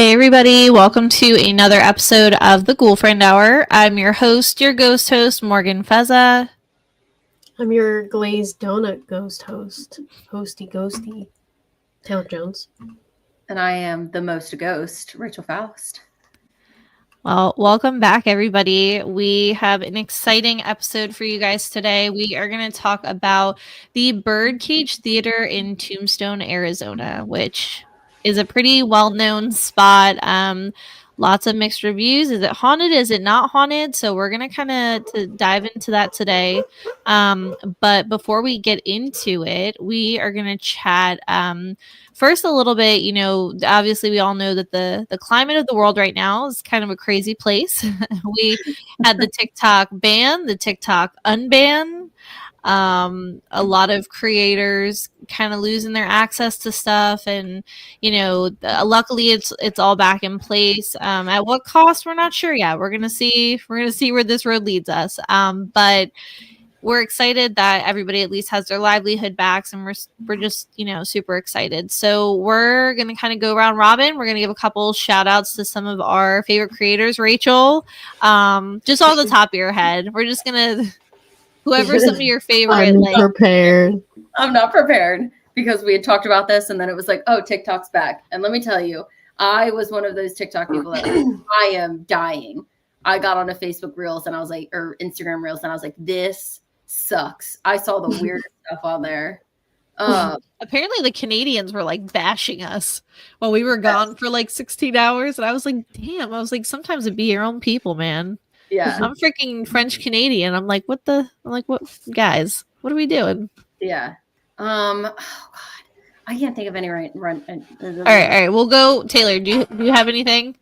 Hey everybody, welcome to another episode of the Ghoul Friend Hour. I'm your host, your ghost host, Morgan Feza. I'm your glazed donut ghost host, hosty ghosty, Taylor Jones. And I am the most ghost, Rachel Faust. Well, welcome back everybody. We have an exciting episode for you guys today. We are going to talk about the Birdcage Theater in Tombstone, Arizona, which is a pretty well-known spot. Lots of mixed reviews. Is it haunted? Is it not haunted? So we're going to kind of dive into that today. But before we get into it, we are going to chat first a little bit. You know, obviously we all know that the climate of the world right now is kind of a crazy place. We had the TikTok ban, the TikTok unban. A lot of creators kind of losing their access to stuff, and you know, luckily it's all back in place. At what cost, we're not sure yet. We're gonna see where this road leads us. But we're excited that everybody at least has their livelihood back, and we're just, you know, super excited. So we're gonna kind of go round robin. We're gonna give a couple shout outs to some of our favorite creators. Rachel, just off the top of your head, we're just gonna whoever some of your favorite. Prepared. I'm not prepared because we had talked about this and then it was like, oh, TikTok's back. And let me tell you, I was one of those TikTok people that I am dying. I got on a Facebook Reels and I was like, or Instagram Reels, and I was like, this sucks. I saw the weirdest stuff on there. Apparently the Canadians were like bashing us while we were gone for like 16 hours. And I was like, damn, I was like, sometimes it be your own people, man. Yeah. I'm freaking French Canadian. I'm like, what, guys, what are we doing? Yeah. Oh God, I can't think of any right. All right. We'll go. Taylor, do you have anything?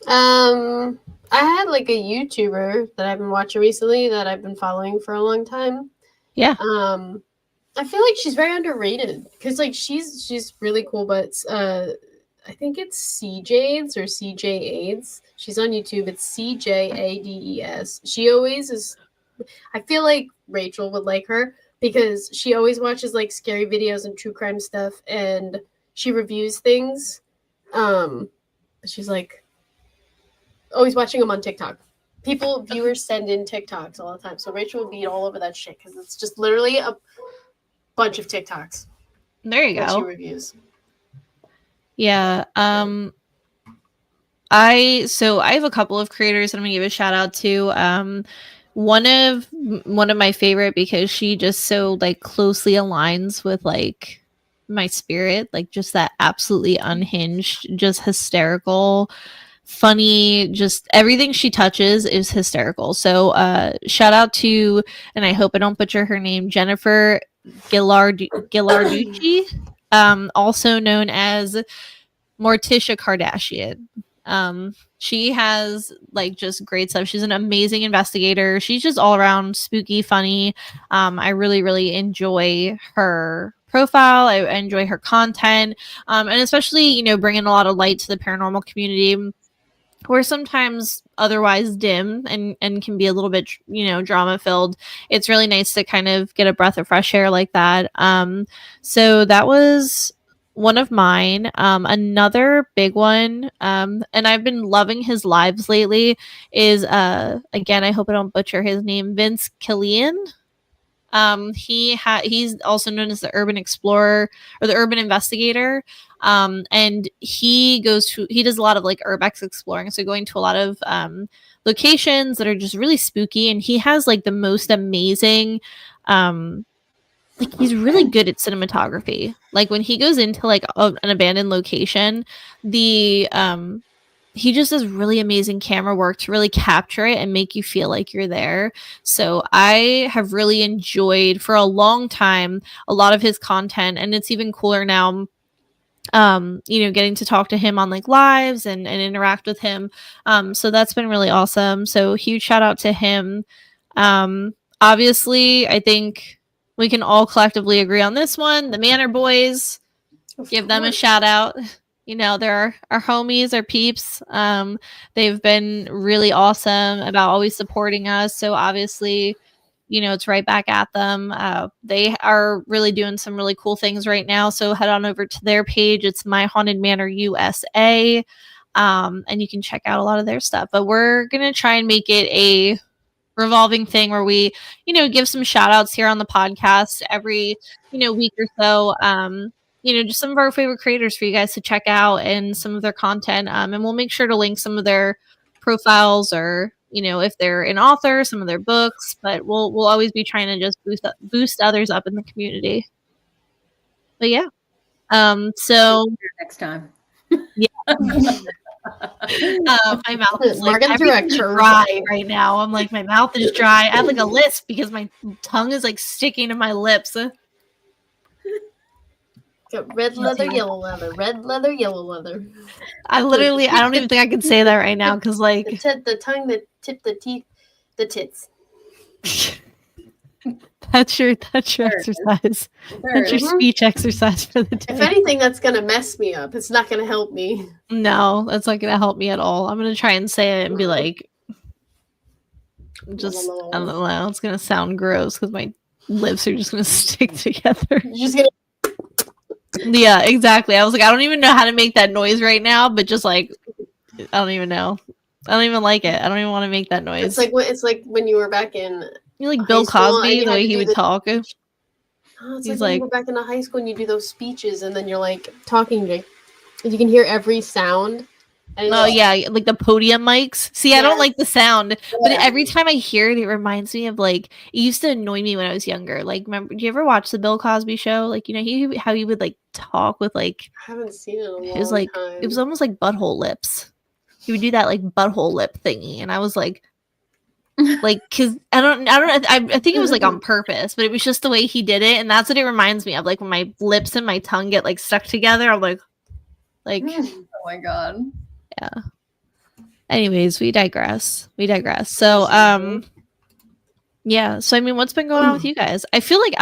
I had like a YouTuber that I've been watching recently that I've been following for a long time. Yeah. I feel like she's very underrated because like she's really cool, but I think it's CJades or CJ AIDS. She's on YouTube. It's CJADES. She always is. I feel like Rachel would like her because she always watches like scary videos and true crime stuff, and she reviews things. She's like always watching them on TikTok. Viewers send in TikToks all the time, so Rachel will be all over that shit because it's just literally a bunch of TikToks. There you go. She reviews. Yeah. I have a couple of creators that I'm gonna give a shout out to. One of my favorite because she just so like closely aligns with like my spirit, like just that absolutely unhinged, just hysterical, funny, just everything she touches is hysterical. So shout out to, and I hope I don't butcher her name, Jennifer Gillarducci, also known as Morticia Kardashian. She has like just great stuff. She's an amazing investigator. She's just all around spooky, funny. I really, really enjoy her profile. I enjoy her content, and especially, you know, bringing a lot of light to the paranormal community. We're sometimes otherwise dim and can be a little bit, you know, drama filled. It's really nice to kind of get a breath of fresh air like that. So that was one of mine. Another big one, and I've been loving his lives lately, is again, I hope I don't butcher his name, Vince Killian. He's also known as the urban explorer or the urban investigator. And he does a lot of like urbex exploring. So going to a lot of locations that are just really spooky. And he has like the most amazing, like he's really good at cinematography. Like when he goes into like an abandoned location, he just does really amazing camera work to really capture it and make you feel like you're there. So I have really enjoyed for a long time a lot of his content, and it's even cooler now, you know, getting to talk to him on like lives and interact with him. So that's been really awesome. So huge shout out to him. Obviously, I think we can all collectively agree on this one. The Manor Boys, give them a shout out. You know, they're our homies, our peeps. They've been really awesome about always supporting us. So obviously, you know, it's right back at them. They are really doing some really cool things right now. So head on over to their page. It's My Haunted Manor USA. And you can check out a lot of their stuff. But we're gonna try and make it a revolving thing where we, give some shout outs here on the podcast every, week or so. Just some of our favorite creators for you guys to check out and some of their content. And we'll make sure to link some of their profiles or, if they're an author, some of their books, but we'll always be trying to just boost others up in the community. But yeah. So next time. Yeah. My mouth is like dry right now. I'm like, my mouth is dry. I have like a lisp because my tongue is like sticking to my lips. Got red leather, yellow leather, red leather, yellow leather. I don't even think I can say that right now because like the tongue, the tip, the teeth, the tits. That's your exercise. That's your speech exercise for the day. If anything, that's gonna mess me up. It's not gonna help me. No, that's not gonna help me at all. I'm gonna try and say it and be like, I don't know. It's gonna sound gross because my lips are just gonna stick together. You're just gonna. Yeah, exactly. I was like, I don't even know how to make that noise right now, but just like, I don't even know. I don't even like it. I don't even want to make that noise. It's like when you were back in. Like Bill Cosby, the way he would talk. Oh, it's like when you go back into high school and you do those speeches, and then you're like talking, and you can hear every sound. Yeah, like the podium mics. See, I don't like the sound, but every time I hear it, it reminds me of like it used to annoy me when I was younger. Like, remember? Do you ever watch the Bill Cosby show? Like, how he would like talk with like. I haven't seen it in a long It was like time. It was almost like butthole lips. He would do that like butthole lip thingy, and I was like. Like, cause I think it was like on purpose, but it was just the way he did it, and that's what it reminds me of. Like when my lips and my tongue get like stuck together, I'm like, oh my god, yeah. Anyways, we digress. So, yeah. So I mean, what's been going on with you guys? I feel like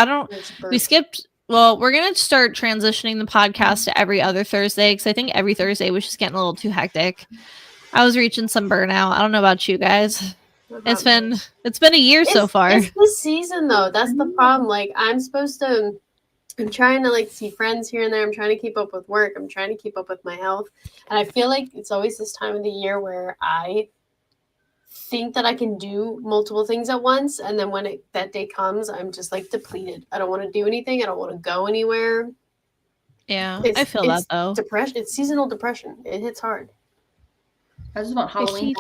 we skipped. Well, we're gonna start transitioning the podcast to every other Thursday because I think every Thursday was just getting a little too hectic. I was reaching some burnout. I don't know about you guys. It's been a year so far. It's the season though. That's the problem. Like I'm trying to like see friends here and there. I'm trying to keep up with work. I'm trying to keep up with my health. And I feel like it's always this time of the year where I think that I can do multiple things at once. And then when that day comes, I'm just like depleted. I don't want to do anything. I don't want to go anywhere. Yeah, I feel that though. Depression. It's seasonal depression. It hits hard. I just want Halloween.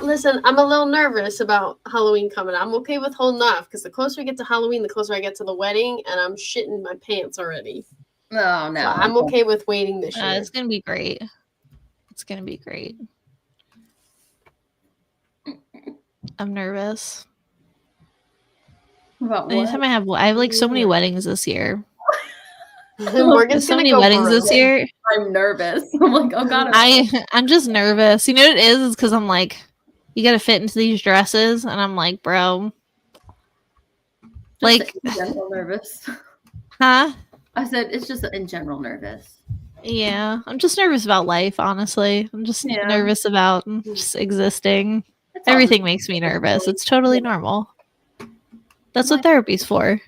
Listen, I'm a little nervous about Halloween coming. I'm okay with holding off because the closer we get to Halloween, the closer I get to the wedding, and I'm shitting my pants already. Oh no, so I'm okay with waiting this year. It's gonna be great. It's gonna be great. I'm nervous. About what? Anytime I have like so many weddings this year. Morgan's so many weddings this year. I'm nervous. I'm like, oh god. I'm just nervous. You know what it is because I'm like, you gotta fit into these dresses, and I'm like, bro, like, in general nervous. Huh? I said it's just in general nervous. Yeah, I'm just nervous about life. Honestly, I'm just nervous about just existing. Everything makes me nervous. It's totally normal. That's what therapy's for.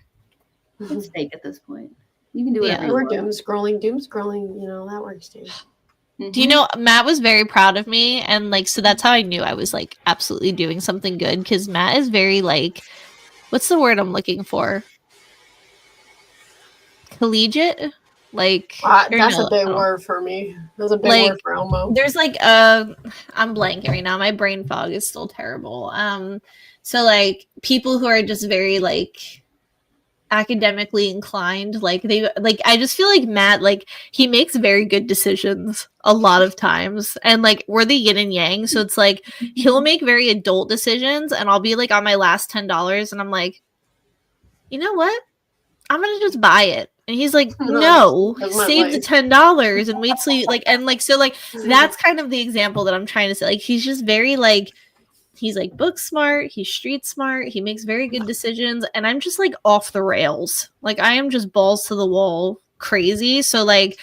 It's fake at this point. You can do whatever you want. Doom scrolling, that works too. Mm-hmm. Do you know, Matt was very proud of me, and like, so that's how I knew I was like absolutely doing something good, because Matt is very like, what's the word I'm looking for? Collegiate? Like, that's a big word for me. That's a big word for Elmo. There's like I'm blanking right now. My brain fog is still terrible. So like people who are just very like academically inclined, like I just feel like Matt, like he makes very good decisions a lot of times, and like we're the yin and yang, so it's like he'll make very adult decisions, and I'll be like on my last $10 and I'm like, you know what, I'm gonna just buy it, and he's like, no, save the $10 and wait till you like, and like, so like that's kind of the example that I'm trying to say. Like he's just very like, he's like book smart, he's street smart, he makes very good decisions, and I'm just like off the rails. Like I am just balls to the wall crazy. So like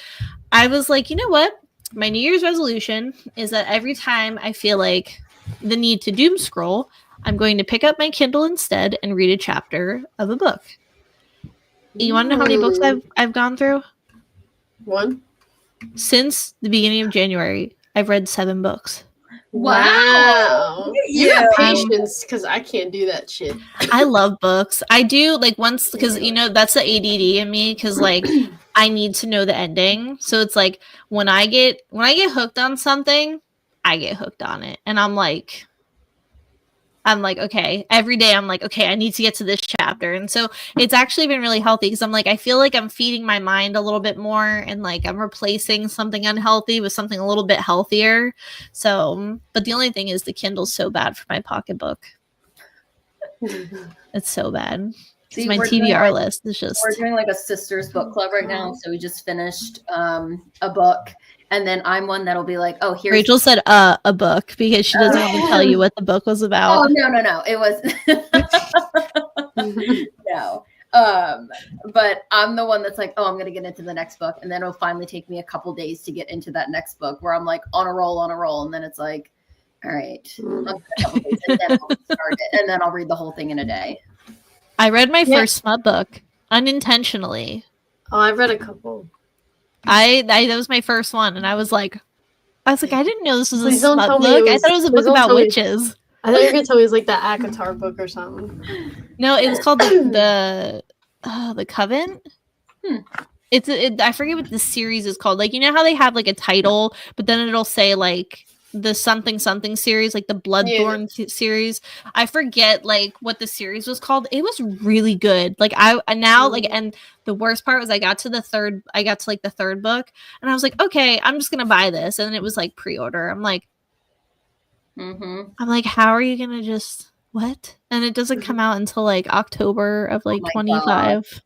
I was like, you know what? My New Year's resolution is that every time I feel like the need to doom scroll, I'm going to pick up my Kindle instead and read a chapter of a book. You want to know how many books I've gone through? One. Since the beginning of January, I've read 7 books. Wow. You Yeah. have patience, because I can't do that shit. I love books. I do, like, once, because, you know, that's the ADD in me, because, like, I need to know the ending. So it's like, when I get hooked on something, I get hooked on it. And I'm like, okay, every day I'm like, okay, I need to get to this chapter. And so it's actually been really healthy, because I'm like, I feel like I'm feeding my mind a little bit more, and like I'm replacing something unhealthy with something a little bit healthier. So, but the only thing is the Kindle's so bad for my pocketbook. It's so bad. See, My we're doing, TBR like, list is just. we're doing like a sisters book club right now. So we just finished a book, and then I'm one that'll be like, oh, here's Rachel said a book because she doesn't want to tell you what the book was about. Oh no. It was no. But I'm the one that's like, oh, I'm gonna get into the next book, and then it'll finally take me a couple days to get into that next book where I'm like on a roll, and then it's like, all right, I'll get a couple days, and then I'll start it, and then I'll read the whole thing in a day. I read my first smut book unintentionally. Oh, I've read a couple. That was my first one, and I was like, I didn't know this was Please a don't smut tell me book. it I was- thought it was a please book don't about tell me- witches. I thought you were going to tell me it was like the ACOTAR book or something. No, it was called the Coven. I forget what the series is called. Like, you know how they have like a title, but then it'll say like the something series, like the Bloodthorn series. I forget like what the series was called. It was really good. Like I now like, and the worst part was I got to the third book, and I was like, okay, I'm just gonna buy this, and then it was like pre-order. I'm like, how are you gonna just what? And it doesn't come out until like October of like 25.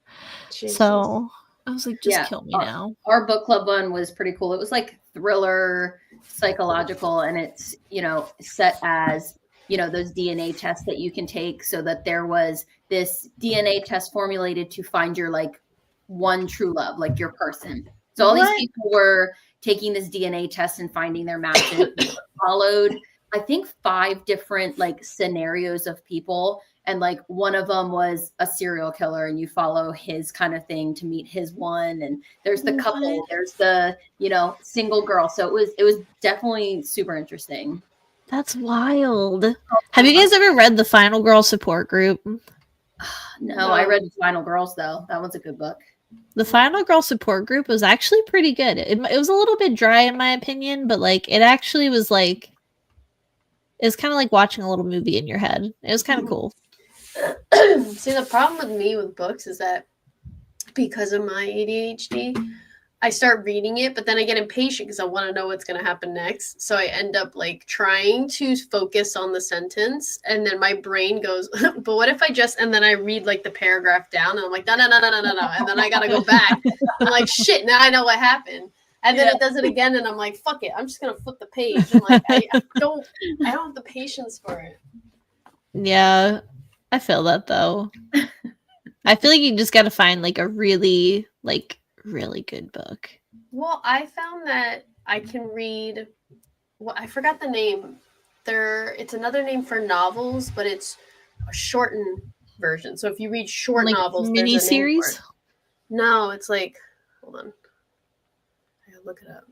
So I was like, just kill me now. Our book club one was pretty cool. It was like thriller, psychological, and it's, you know, set as, you know, those DNA tests that you can take, so that there was this DNA test formulated to find your like one true love, like your person. So all these people were taking this DNA test and finding their matches. Followed, I think, 5 different like scenarios of people. And like one of them was a serial killer, and you follow his kind of thing to meet his one. And there's the couple, there's the, you know, single girl. So it was definitely super interesting. That's wild. Have you guys ever read the Final Girl Support Group? No, I read The Final Girls though. That one's a good book. The Final Girl Support Group was actually pretty good. It was a little bit dry in my opinion, but like it actually was like, it's kind of like watching a little movie in your head. It was kind of cool. See, the problem with me with books is that because of my ADHD, I start reading it, but then I get impatient because I want to know what's going to happen next. So I end up like trying to focus on the sentence, and then my brain goes, but what if I just, and then I read like the paragraph down, and I'm like, no. And then I got to go back. I'm like, shit, now I know what happened. And then it does it again, and I'm like, fuck it. I'm just going to flip the page. I'm like, I don't have the patience for it. Yeah. I feel that though. I feel like you just got to find like a really good book. Well, I found that I can read. Well, I forgot the name. It's another name for novels, but it's a shortened version. So if you read short like novels, mini there's a name for series. it. No, it's like, hold on, I gotta look it up.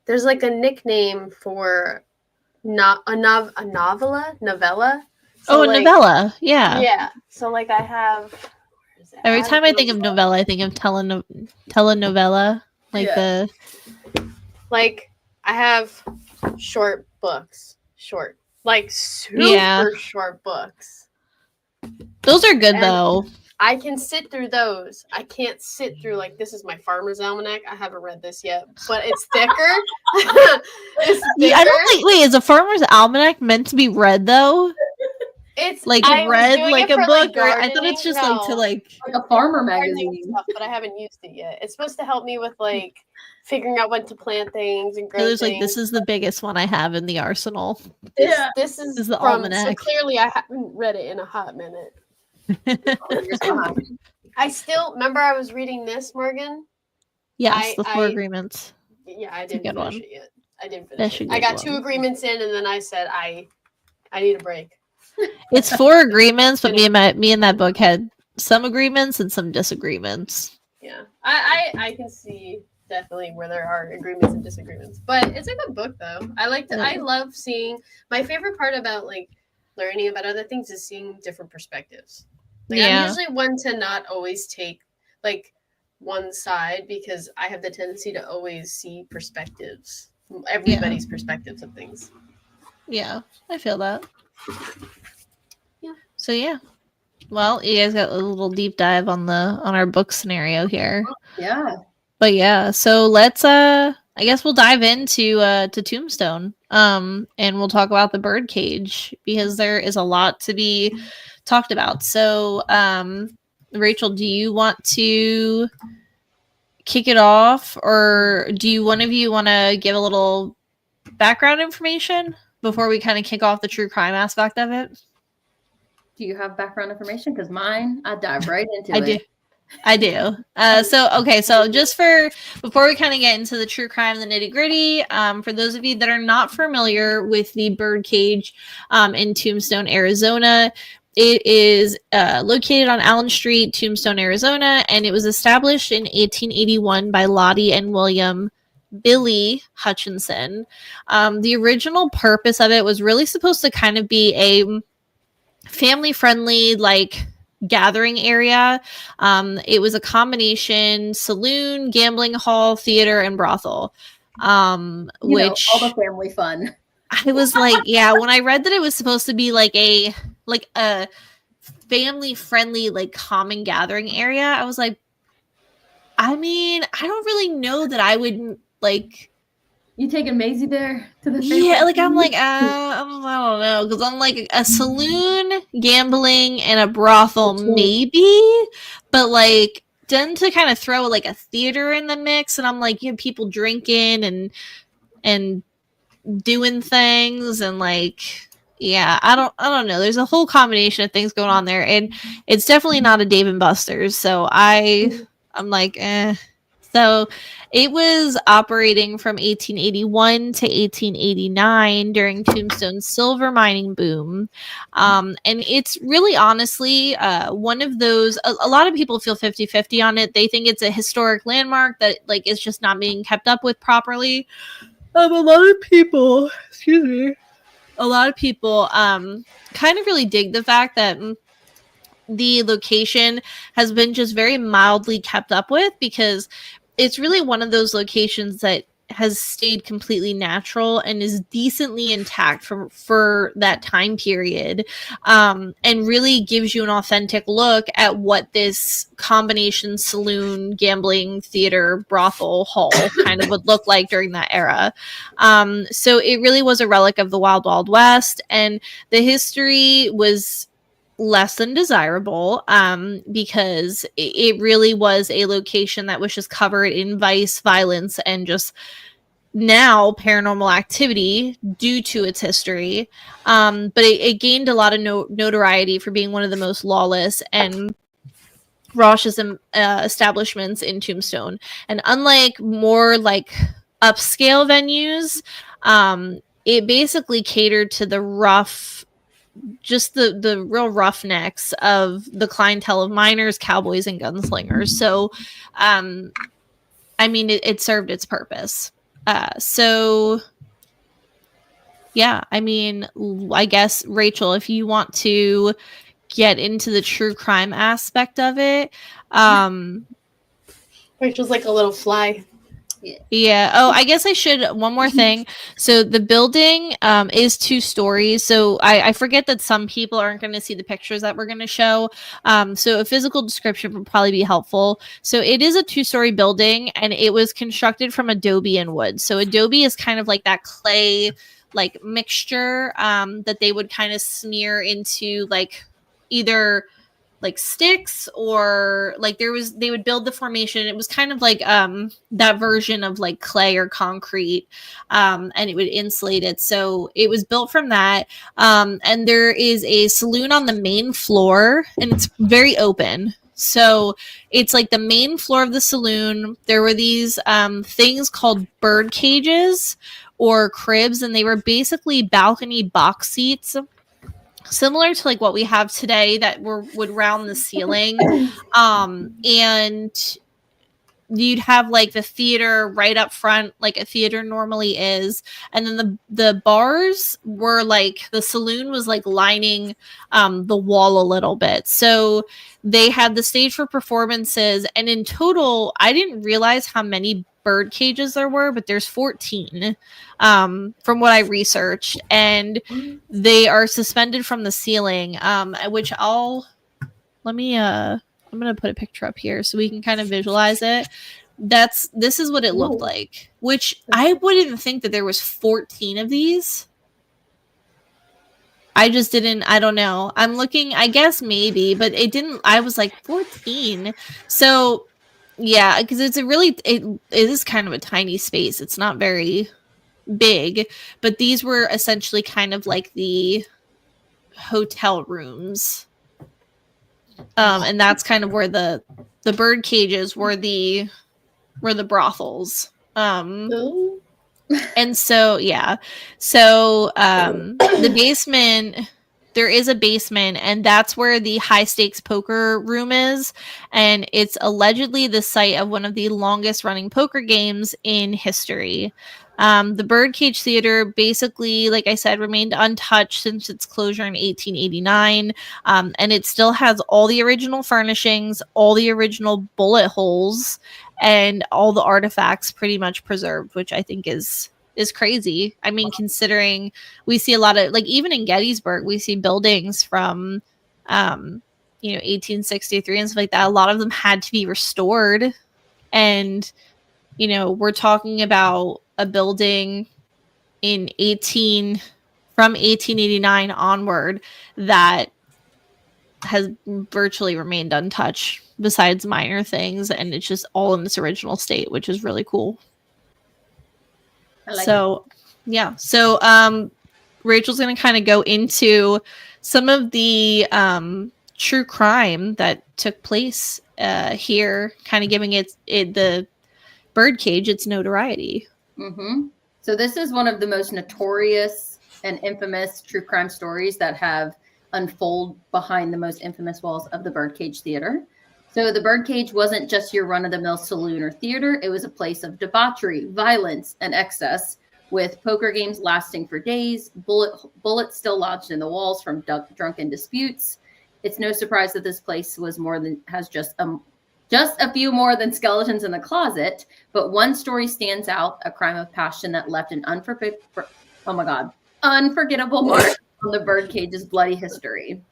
There's like a nickname for a novella. So A novella. Yeah. Yeah. So like I have. Every time I think of novella, I think of telenovela. Like I have short books. Like super short books. Those are good though. I can sit through those. I can't sit through like, this is my Farmer's Almanac. I haven't read this yet, but it's thicker. It's thicker. I don't think. Wait, is a Farmer's Almanac meant to be read though? It's like read like a book, or I thought it's just like to like a farmer magazine stuff, but I haven't used it yet. It's supposed to help me with like figuring out when to plant things and grow Taylor's things. like, this is the biggest one I have in the arsenal. This is the from, almanac. so clearly I haven't read it in a hot minute. I still remember I was reading this, Morgan. Yes, the 4 agreements. Yeah, I didn't finish it yet. I didn't finish it. I got 2 agreements in, and then I said I need a break. It's 4 agreements, but me and that book had some agreements and some disagreements. Yeah, I can see definitely where there are agreements and disagreements. But it's a good book, though. I love seeing. My favorite part about like learning about other things is seeing different perspectives. Like, I'm usually one to not always take like one side because I have the tendency to always see perspectives, everybody's perspectives of things. Yeah, I feel that. Yeah. So yeah. Well, you guys got a little deep dive on our book scenario here. Yeah. But yeah, so let's I guess we'll dive into to Tombstone. And we'll talk about the Birdcage because there is a lot to be talked about. So Rachel, do you want to kick it off, or do one of you want to give a little background information before we kind of kick off the true crime aspect of it? Do you have background information? Because mine, I dive right into it. I do. So just before we kind of get into the true crime, the nitty gritty, for those of you that are not familiar with the Birdcage in Tombstone, Arizona, it is located on Allen Street, Tombstone, Arizona, and it was established in 1881 by Lottie and William Billy Hutchinson. The original purpose of it was really supposed to kind of be a family-friendly, like, gathering area. It was a combination saloon, gambling hall, theater, and brothel. Which all the family fun. I was like, yeah, when I read that it was supposed to be like a family friendly, like, common gathering area, I was like, I mean, I don't really know that I would like. You taking Maisie there to the family? Yeah, like I'm like, I don't know, because I'm like a saloon, gambling, and a brothel maybe, but like then to kind of throw like a theater in the mix, and I'm like, you have people drinking and doing things, and like, yeah, I don't know. There's a whole combination of things going on there, and it's definitely not a Dave and Buster's, so I'm like, eh. So it was operating from 1881 to 1889 during Tombstone's silver mining boom. And it's really honestly one of those, a lot of people feel 50-50 on it. They think it's a historic landmark that like is just not being kept up with properly. A lot of people kind of really dig the fact that the location has been just very mildly kept up with, because it's really one of those locations that has stayed completely natural and is decently intact for that time period, and really gives you an authentic look at what this combination saloon, gambling, theater, brothel, hall kind of would look like during that era. So it really was a relic of the Wild Wild West, and the history was less than desirable, because it really was a location that was just covered in vice, violence, and just now paranormal activity due to its history. But it gained a lot of notoriety for being one of the most lawless and raucous establishments in Tombstone. And unlike more like upscale venues, it basically catered to the rough, just the real roughnecks of the clientele of miners, cowboys, and gunslingers. So, I mean, it served its purpose. So, yeah, I mean, I guess, Rachel, if you want to get into the true crime aspect of it. Rachel's like a little fly. Yeah. Oh, I guess I should. One more thing. So the building is 2 stories. So I forget that some people aren't going to see the pictures that we're going to show. So a physical description would probably be helpful. So it is a 2-story building, and it was constructed from adobe and wood. So adobe is kind of like that clay like mixture that they would kind of smear into like either like sticks, or like they would build the formation. It was kind of like that version of like clay or concrete, and it would insulate it. So it was built from that, and there is a saloon on the main floor, and it's very open. So it's like the main floor of the saloon. There were these things called bird cages or cribs, and they were basically balcony box seats, similar to like what we have today that would round the ceiling. And you'd have like the theater right up front, like a theater normally is, and then the bars were like, the saloon was like lining the wall a little bit. So they had the stage for performances, and in total, I didn't realize how many bird cages there were, but there's 14 from what I researched, and they are suspended from the ceiling, which I'm gonna put a picture up here so we can kind of visualize it. This is what it looked like, which I wouldn't think that there was 14 of these. I just didn't, I don't know. I'm looking, I guess maybe, but it didn't, I was like 14. So yeah, because it is kind of a tiny space. It's not very big, but these were essentially kind of like the hotel rooms. And that's kind of where the bird cages were the brothels. And so, yeah. So, the basement, there is a basement, and that's where the high stakes poker room is. And it's allegedly the site of one of the longest running poker games in history. The Birdcage Theater basically, like I said, remained untouched since its closure in 1889. And it still has all the original furnishings, all the original bullet holes, and all the artifacts pretty much preserved, which I think is crazy. I mean, considering we see a lot of, like, even in Gettysburg, we see buildings from 1863 and stuff like that. A lot of them had to be restored, and we're talking about a building from 1889 onward that has virtually remained untouched, besides minor things, and it's just all in this original state, which is really cool. So Rachel's going to kind of go into some of the true crime that took place here, kind of giving it the Birdcage its notoriety. Mm-hmm. So this is one of the most notorious and infamous true crime stories that have unfolded behind the most infamous walls of the Birdcage Theater. So the Birdcage wasn't just your run-of-the-mill saloon or theater. It was a place of debauchery, violence, and excess, with poker games lasting for days, bullets still lodged in the walls from drunken disputes. It's no surprise that this place was has just a few more than skeletons in the closet. But one story stands out: a crime of passion that left an unforgettable mark on the Birdcage's bloody history.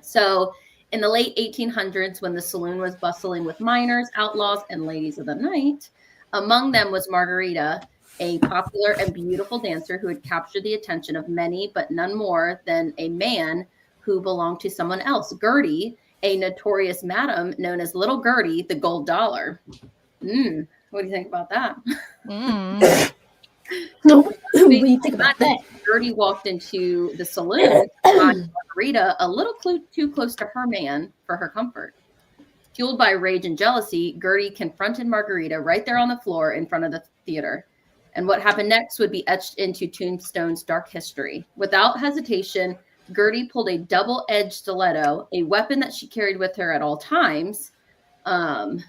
So in the late 1800s, when the saloon was bustling with miners, outlaws, and ladies of the night, among them was Margarita, a popular and beautiful dancer who had captured the attention of many, but none more than a man who belonged to someone else, Gertie, a notorious madam known as Little Gertie, the Gold Dollar. What do you think about that? No, what do you think about that? Gertie walked into the saloon to find Margarita a little too close to her man for her comfort. Fueled by rage and jealousy, Gertie confronted Margarita right there on the floor in front of the theater. And what happened next would be etched into Tombstone's dark history. Without hesitation, Gertie pulled a double-edged stiletto, a weapon that she carried with her at all times, and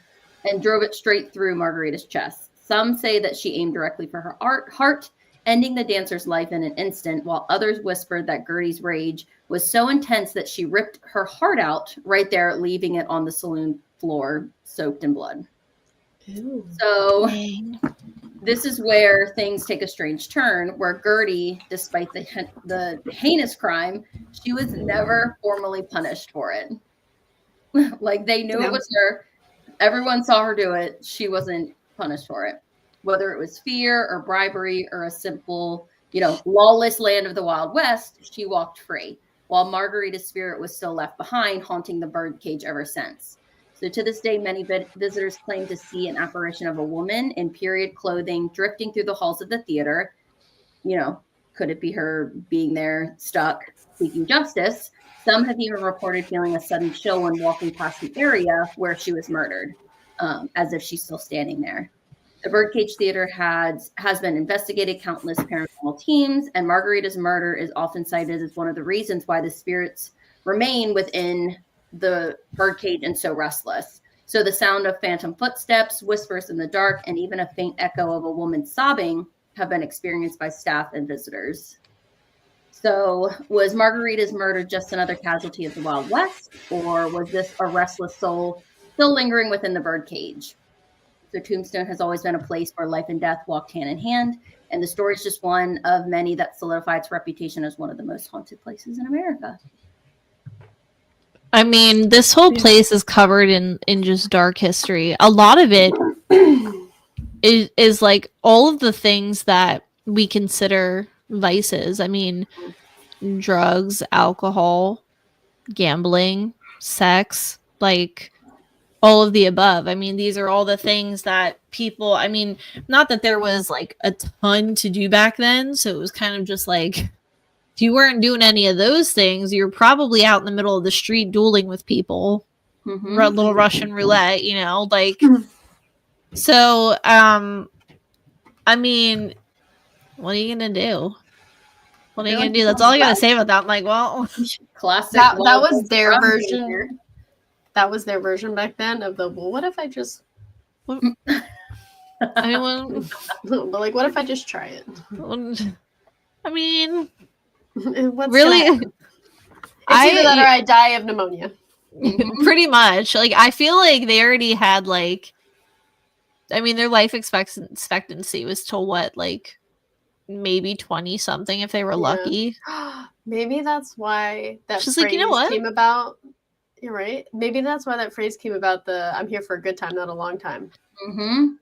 drove it straight through Margarita's chest. Some say that she aimed directly for her heart, ending the dancer's life in an instant, while others whispered that Gertie's rage was so intense that she ripped her heart out right there, leaving it on the saloon floor, soaked in blood. Ew. So this is where things take a strange turn, where Gertie, despite the heinous crime, she was never formally punished for it. Like, they knew it was her. Everyone saw her do it. She wasn't punished for it. Whether it was fear or bribery or a simple, lawless land of the Wild West, she walked free, while Margarita's spirit was still left behind, haunting the Birdcage ever since. So to this day, many visitors claim to see an apparition of a woman in period clothing drifting through the halls of the theater. Could it be her being there, stuck, seeking justice? Some have even reported feeling a sudden chill when walking past the area where she was murdered, as if she's still standing there. The Birdcage Theater has been investigated countless paranormal teams, and Margarita's murder is often cited as one of the reasons why the spirits remain within the Birdcage and so restless. So the sound of phantom footsteps, whispers in the dark, and even a faint echo of a woman sobbing have been experienced by staff and visitors. So was Margarita's murder just another casualty of the Wild West, or was this a restless soul still lingering within the birdcage? So Tombstone has always been a place where life and death walked hand in hand, and the story is just one of many that solidify its reputation as one of the most haunted places in America. I mean, this whole place is covered in just dark history. A lot of it is like all of the things that we consider vices. I mean, drugs, alcohol, gambling, sex, like all of the above. I mean, these are all the things that people, I mean, not that there was like a ton to do back then. So it was kind of just like, if you weren't doing any of those things, you're probably out in the middle of the street dueling with people. Mm-hmm. Little Russian roulette, you know, like, so, I mean, what are you going to do? What are you going to do? That's all I got to say about that. I'm like, well, classic. That was their version. That was their version back then of the, well, what if I just, I mean, well, but like, what if I just try it? I mean, What's really, it's either that or I die of pneumonia. Pretty much. Like, I feel like they already had like, I mean, their life expectancy was till what, like maybe 20 something if they were lucky. Maybe that's why that She's phrase like, you know what? came about. You're right. Maybe that's why that phrase came about. I'm here for a good time, not a long time. Mm-hmm.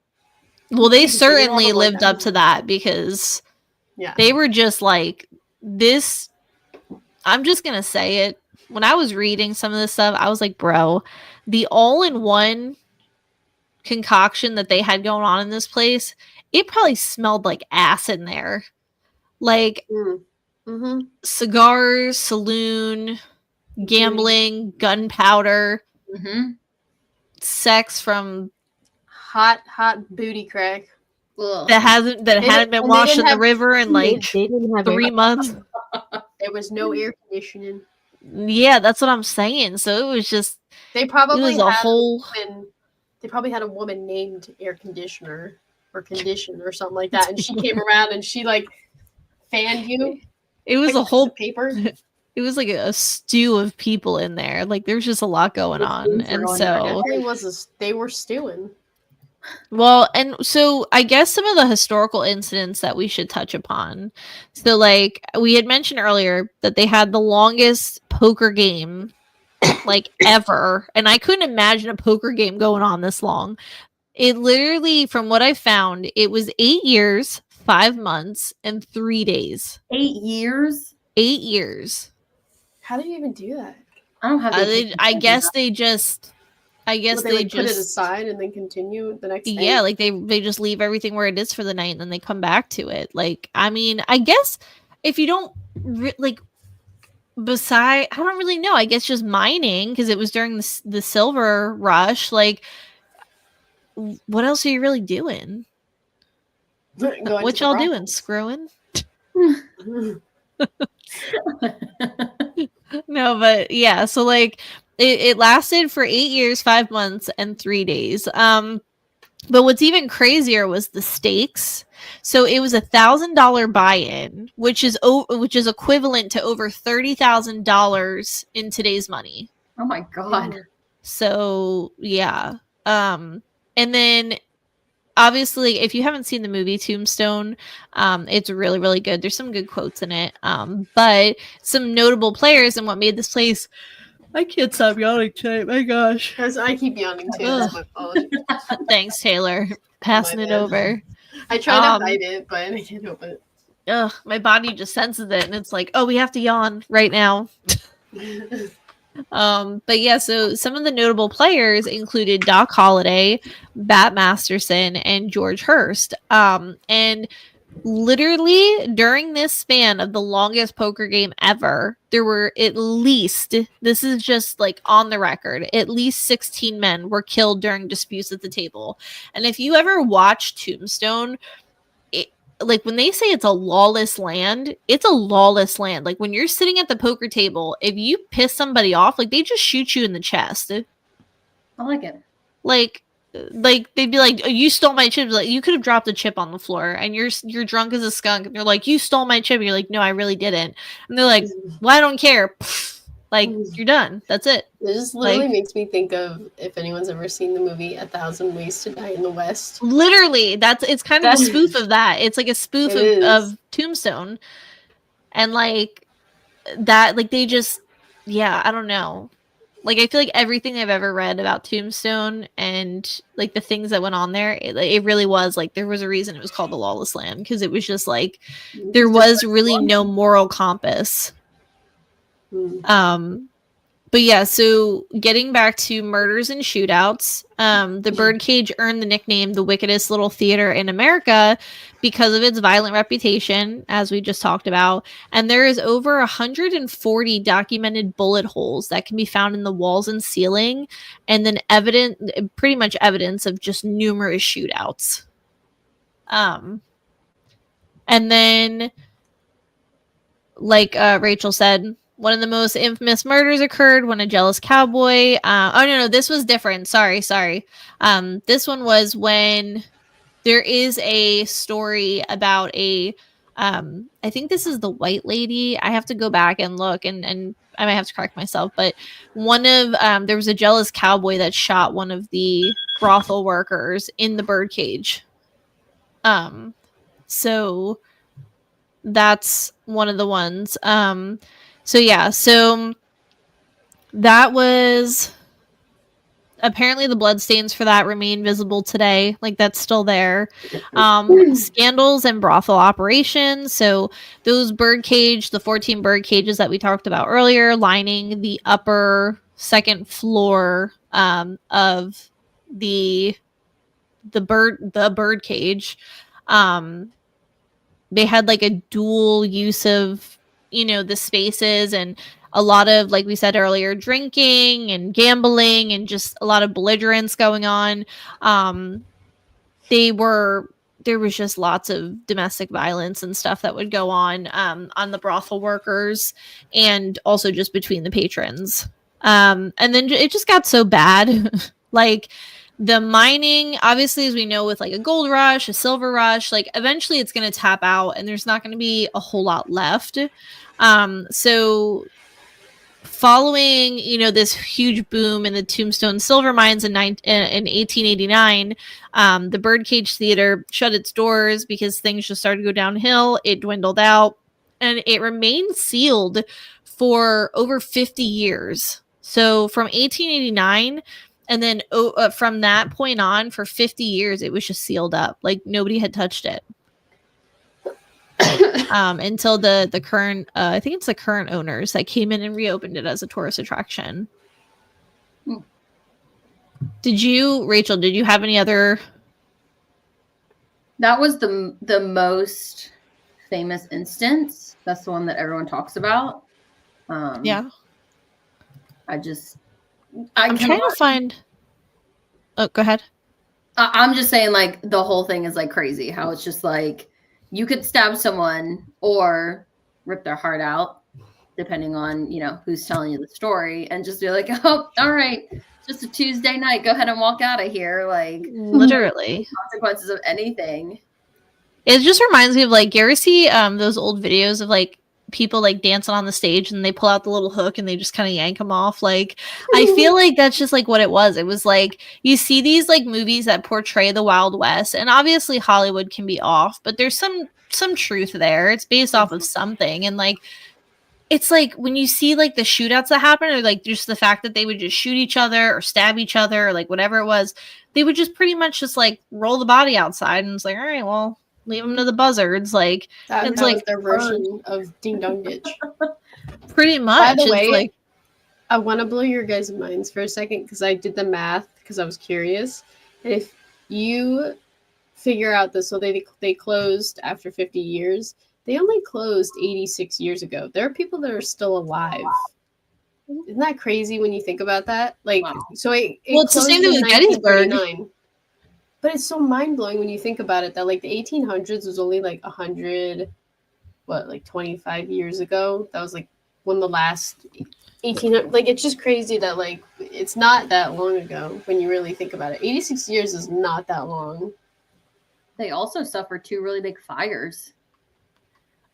Well, they certainly lived up to that because they were just like this. I'm just going to say it. When I was reading some of this stuff, I was like, bro, the all-in-one concoction that they had going on in this place, it probably smelled like ass in there. Like cigars, saloon, gambling, gunpowder, sex from hot booty crack that hadn't been washed in the river in like 3 months. There was no air conditioning. Yeah, that's what I'm saying. So it was just they probably had had a woman named Air Conditioner or Condition or something like that, and she came around and she like fanned you. It was a whole paper. It was like a stew of people in there. Like there's just a lot going on, and so they were stewing. Well, and so I guess some of the historical incidents that we should touch upon. So, like we had mentioned earlier, that they had the longest poker game like ever, and I couldn't imagine a poker game going on this long. It literally, from what I found, it was 8 years, 5 months, and 3 days. 8 years? 8 years. How do you even do that? I don't have. Well, they just put it aside and then continue the next day. Yeah, like they just leave everything where it is for the night and then they come back to it. Like, I mean, I guess if you don't I don't really know. I guess just mining, because it was during the silver rush. Like, what else are you really doing? What y'all doing? Screwing? No, but yeah. So like, it lasted for 8 years, 5 months, and 3 days. But what's even crazier was the stakes. So it was $1,000 buy-in, which is equivalent to over $30,000 in today's money. Oh my god! So yeah, and then obviously, if you haven't seen the movie Tombstone, it's really, really good. There's some good quotes in it, but some notable players and what made this place. I can't stop yawning tonight. My gosh. Because I keep yawning too. That's my fault. Thanks, Taylor. Passing it over. I try to hide it, but I can't help it. Ugh, my body just senses it, and it's like, oh, we have to yawn right now. But yeah, so some of the notable players included Doc Holliday, Bat Masterson, and George Hurst. And literally during this span of the longest poker game ever, there were at least, this is just like on the record, at least 16 men were killed during disputes at the table. And if you ever watch Tombstone, like when they say it's a lawless land, it's a lawless land. Like when you're sitting at the poker table, if you piss somebody off, like they just shoot you in the chest. I like it. Like they'd be like, oh, you stole my chip. Like, you could have dropped a chip on the floor, and you're drunk as a skunk, and they're like, you stole my chip. And you're like, no, I really didn't. And they're like, well, I don't care. Like, you're done. That's it. It just literally makes me think of, if anyone's ever seen the movie 1,000 Ways to Die in the West. Literally, it's kind of a spoof of that. It's like a spoof of Tombstone, and like that, like they just, yeah, I don't know. Like, I feel like everything I've ever read about Tombstone and like the things that went on there, it really was like there was a reason it was called the Lawless Land, because it was just like there was really no moral compass. But yeah, so getting back to murders and shootouts, the Birdcage earned the nickname the wickedest little theater in America because of its violent reputation, as we just talked about. And there is over 140 documented bullet holes that can be found in the walls and ceiling, and then pretty much evidence of just numerous shootouts. And then, like Rachel said, one of the most infamous murders occurred when a jealous cowboy. This was different. Sorry. This one was when there is a story about a. I think this is the White Lady. I have to go back and look, and I might have to correct myself. But there was a jealous cowboy that shot one of the brothel workers in the Birdcage. So that's one of the ones. So that was apparently the bloodstains for that remain visible today. Like, that's still there. Scandals and brothel operations. So those the 14 bird cages that we talked about earlier, lining the upper second floor of the bird cage. They had like a dual use of, the spaces, and a lot of, like we said earlier, drinking and gambling and just a lot of belligerence going on. There was just lots of domestic violence and stuff that would go on the brothel workers, and also just between the patrons. And then it just got so bad. Like, the mining, obviously, as we know, with like a gold rush, a silver rush, like eventually it's going to tap out and there's not going to be a whole lot left. So following, this huge boom in the Tombstone silver mines in 1889, the Birdcage Theater shut its doors because things just started to go downhill. It dwindled out, and it remained sealed for over 50 years. So from 1889, and then from that point on, for 50 years, it was just sealed up. Like, nobody had touched it. Until the current, I think it's the current owners that came in and reopened it as a tourist attraction. Rachel, did you have any other? That was the most famous instance. That's the one that everyone talks about. Yeah. I'm trying to find. Oh, go ahead. I'm just saying, like, the whole thing is like crazy. How it's just like you could stab someone or rip their heart out, depending on who's telling you the story, and just be like, oh, all right, just a Tuesday night. Go ahead and walk out of here. Like, literally, consequences of anything. It just reminds me of, like, you ever see those old videos of like people like dancing on the stage and they pull out the little hook and they just kind of yank them off. Like, I feel like that's just like what it was. It was like, you see these like movies that portray the Wild West, and obviously Hollywood can be off, but there's some truth there. It's based off of something. And like, it's like when you see like the shootouts that happen, or like just the fact that they would just shoot each other or stab each other or like whatever it was, they would just pretty much just like roll the body outside, and it's like, all right, well, leave them to the buzzards. Like, it's like their version of Ding Dong Ditch. Pretty much. By the way, like, I want to blow your guys' minds for a second, because I did the math because I was curious. And if you figure out this, so they closed after 50 years, they only closed 86 years ago. There are people that are still alive. Isn't that crazy when you think about that? Like, wow. So it's the same thing with Gettysburg. But it's so mind-blowing when you think about it, that like the 1800s was only like 25 years ago. That was like when the last 1800, like, it's just crazy that, like, it's not that long ago when you really think about it. 86 years is not that long. They also suffered 2 really big fires.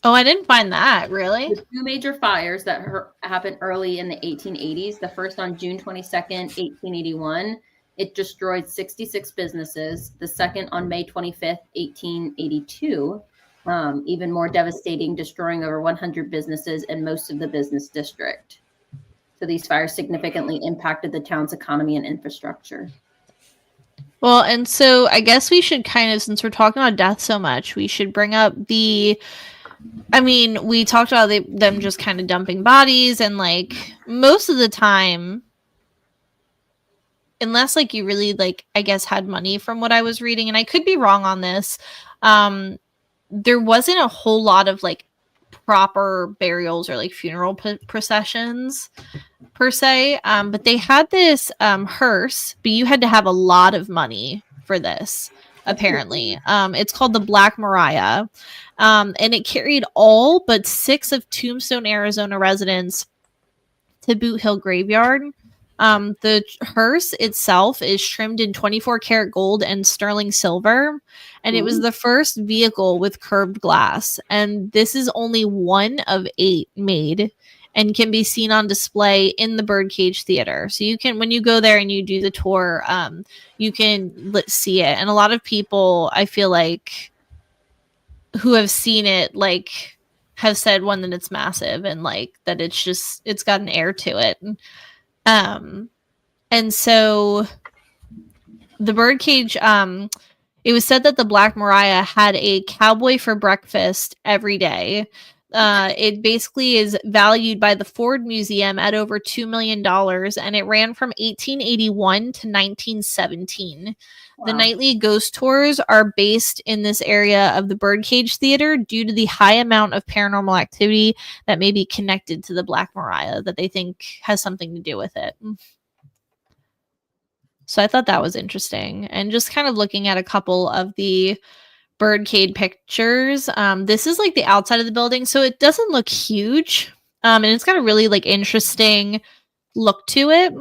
Oh, I didn't find that, really. The 2 major fires that happened early in the 1880s. The first on June 22nd, 1881. It destroyed 66 businesses. The second on May 25th, 1882. Even more devastating, destroying over 100 businesses and most of the business district. So these fires significantly impacted the town's economy and infrastructure. Well, and so I guess we should kind of, since we're talking about death so much, we should bring up we talked about them just kind of dumping bodies, and like most of the time, unless like you really like, I guess, had money from what I was reading, and I could be wrong on this, there wasn't a whole lot of like proper burials or like funeral processions per se, but they had this hearse, but you had to have a lot of money for this, apparently. It's called the Black Mariah, and it carried all but 6 of Tombstone, Arizona residents to Boot Hill Graveyard. The hearse itself is trimmed in 24 karat gold and sterling silver, and it was the first vehicle with curved glass, and this is only one of 8 made and can be seen on display in the Birdcage Theater. So you can, when you go there and you do the tour, you can see it. And a lot of people, I feel like, who have seen it, like, have said, one, that it's massive, and like that it's got an air to it. And so the Birdcage, it was said that the Black Mariah had a cowboy for breakfast every day. It basically is valued by the Ford Museum at over $2 million, and it ran from 1881 to 1917. Wow. The nightly ghost tours are based in this area of the Birdcage Theater due to the high amount of paranormal activity that may be connected to the Black Mariah that they think has something to do with it. So I thought that was interesting. And just kind of looking at a couple of the Birdcage pictures, this is like the outside of the building, so it doesn't look huge, and it's got a really like interesting look to it.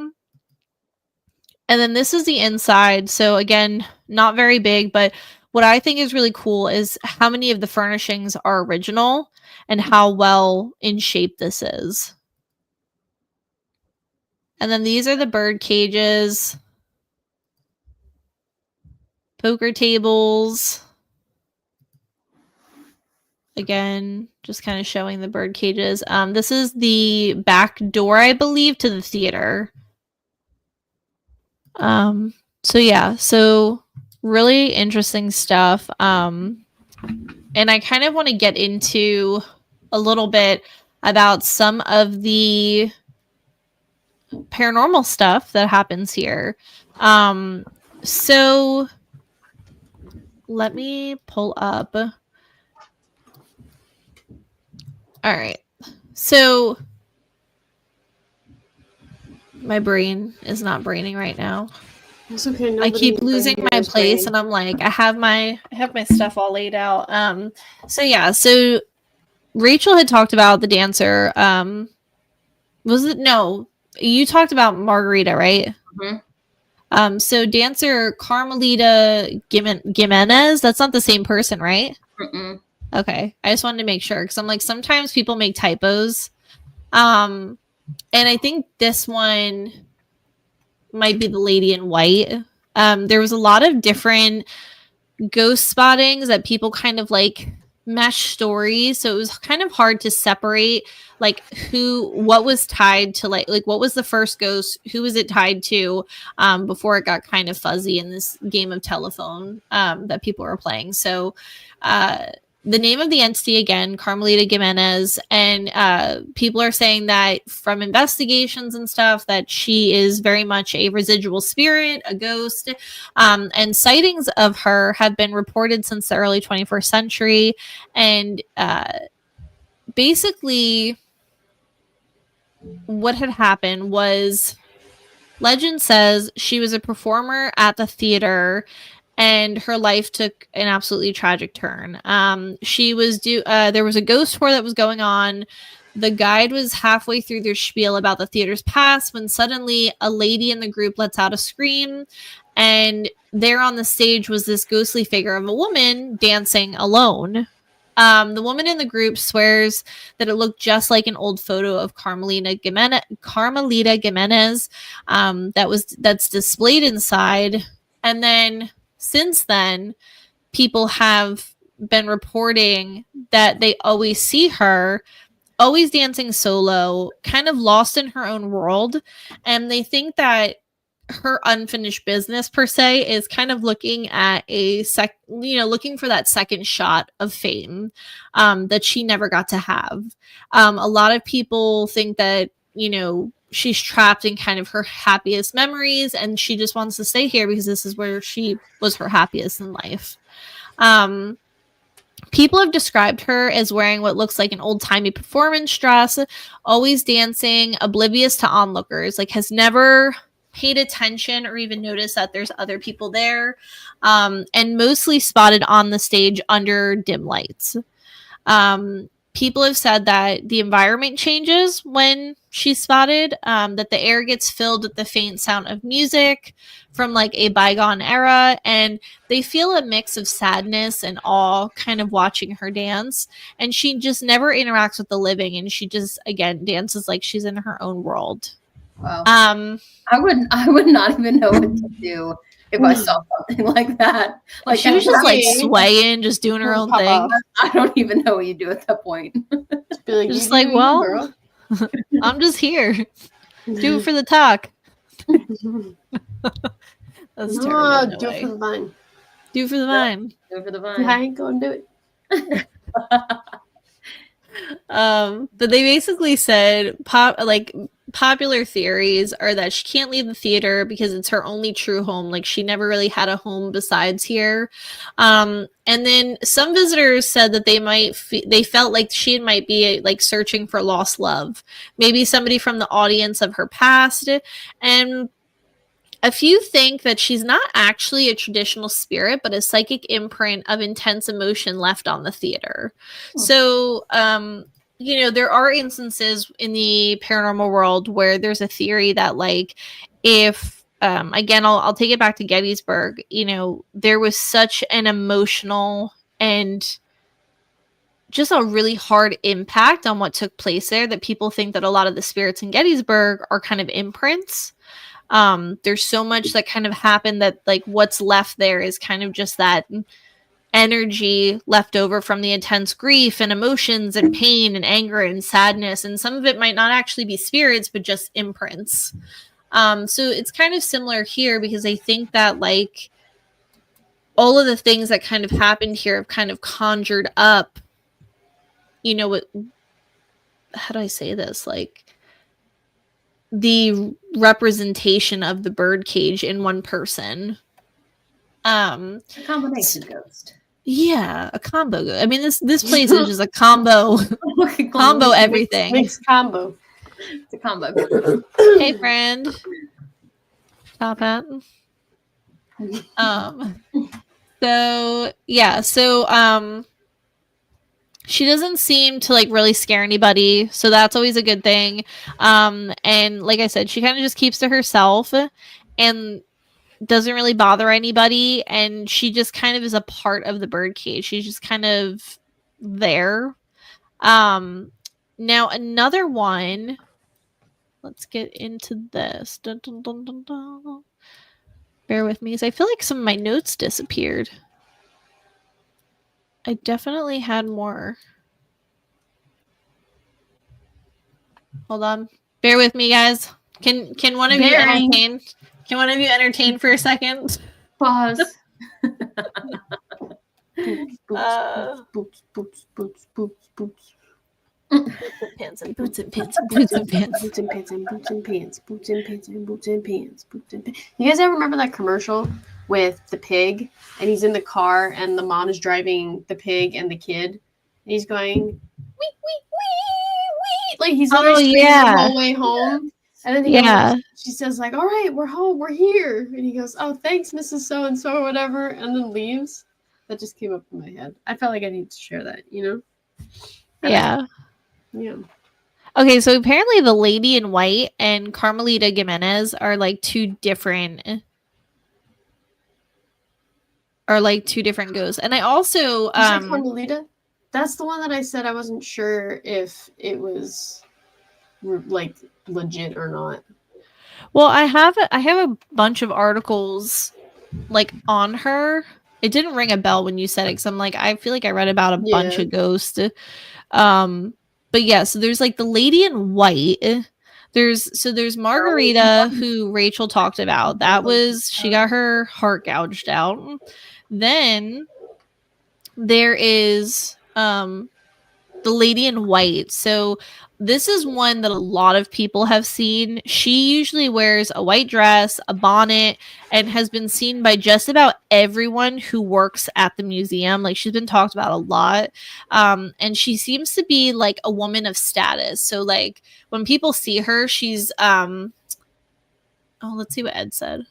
And then this is the inside, so again, not very big, but what I think is really cool is how many of the furnishings are original and how well in shape this is. And then these are the bird cages, poker tables. Again, just kind of showing the bird cages. This is the back door, I believe, to the theater. So yeah, so really interesting stuff. And I kind of want to get into a little bit about some of the paranormal stuff that happens here. So let me pull up. All right. So my brain is not braining right now. It's okay. I keep losing my place, and I'm like, I have my stuff all laid out. So yeah, so Rachel had talked about the dancer. Was it? No, you talked about Margarita, right? Mm-hmm. So dancer Carmelita Gimenez, that's not the same person, right? Mm-mm. Okay, I just wanted to make sure, because I'm like, sometimes people make typos. And I think this one might be the lady in white. There was a lot of different ghost spottings that people kind of like mesh stories, so it was kind of hard to separate like what was tied to like what was the first ghost, who was it tied to, before it got kind of fuzzy in this game of telephone that people were playing. So the name of the entity, again, Carmelita Gimenez, and people are saying that from investigations and stuff that she is very much a residual spirit, a ghost, and sightings of her have been reported since the early 21st century. And basically what had happened was, legend says she was a performer at the theater, and her life took an absolutely tragic turn. She was there was a ghost tour that was going on. The guide was halfway through their spiel about the theater's past when suddenly a lady in the group lets out a scream, and there on the stage was this ghostly figure of a woman dancing alone. The woman in the group swears that it looked just like an old photo of Carmelita Gimenez that's displayed inside. And then since then, people have been reporting that they always see her, always dancing solo, kind of lost in her own world. And they think that her unfinished business per se is kind of looking at looking for that second shot of fame that she never got to have. A lot of people think that, she's trapped in kind of her happiest memories and she just wants to stay here because this is where she was her happiest in life. People have described her as wearing what looks like an old-timey performance dress, always dancing, oblivious to onlookers, like has never paid attention or even noticed that there's other people there, and mostly spotted on the stage under dim lights. People have said that the environment changes when she's spotted, that the air gets filled with the faint sound of music from like a bygone era, and they feel a mix of sadness and awe kind of watching her dance. And she just never interacts with the living, and she just, again, dances like she's in her own world. Wow. I would not even know what to do if I saw something like that. Like she was just like swaying, just doing her own thing. I don't even know what you do at that point. Just like, well, I'm just here. Do it for the talk. That's terrible. Do it for the vine. Do it for the vine. Do it for the vine. I ain't gonna do it. But they basically said popular theories are that she can't leave the theater because it's her only true home. Like she never really had a home besides here. And then some visitors said that they felt like she might be like searching for lost love, maybe somebody from the audience of her past. And a few think that she's not actually a traditional spirit, but a psychic imprint of intense emotion left on the theater. So, there are instances in the paranormal world where there's a theory that, like, if, again, I'll take it back to Gettysburg, there was such an emotional and just a really hard impact on what took place there that people think that a lot of the spirits in Gettysburg are kind of imprints. There's so much that kind of happened that, like, what's left there is kind of just that energy left over from the intense grief and emotions and pain and anger and sadness. And some of it might not actually be spirits, but just imprints. So it's kind of similar here because I think that, like, all of the things that kind of happened here have kind of conjured up, how do I say this? Like, the representation of the birdcage in one person. A combination ghost. Yeah, a combo. I mean, this place is just a combo everything. Mixed combo. It's a combo. Hey, friend. Stop it. So she doesn't seem to like really scare anybody, so that's always a good thing. And like I said, she kind of just keeps to herself and doesn't really bother anybody, and she just kind of is a part of the birdcage. She's just kind of there. Now another one. Let's get into this. Dun, dun, dun, dun, dun. Bear with me, because I feel like some of my notes disappeared. I definitely had more. Hold on. Bear with me, guys. Can one of you entertain? Can one of you entertain for a second? Pause. Boots, boots, boots, boots, boots. Pants and boots and pants and boots and pants. Boots and pants and boots and pants. Boots and pants and boots and pants. Boots and pants. You guys ever remember that commercial with the pig, and he's in the car, and the mom is driving the pig and the kid, and he's going wee wee wee wee, like he's on the whole way home. And then Yeah. she says like, all right, we're home, we're here. And he goes, oh, thanks, Mrs. So-and-so or whatever. And then leaves. That just came up in my head. I felt like I needed to share that, you know? Yeah. Yeah. Okay, so apparently the Lady in White and Carmelita Jimenez are like two different ghosts. And I also You said Carmelita? That's the one that I said I wasn't sure if it was like legit or not. well, I have a bunch of articles like on her. It didn't ring a bell when you said it because I'm like, I feel like I read about a bunch of ghosts. But yeah, so there's like the Lady in White. There's Margarita, who Rachel talked about. That was she got her heart gouged out. Then there is the Lady in White. So this is one that a lot of people have seen. She usually wears a white dress, a bonnet, and has been seen by just about everyone who works at the museum. Like she's been talked about a lot. And she seems to be like a woman of status. So like when people see her, she's let's see what Ed said.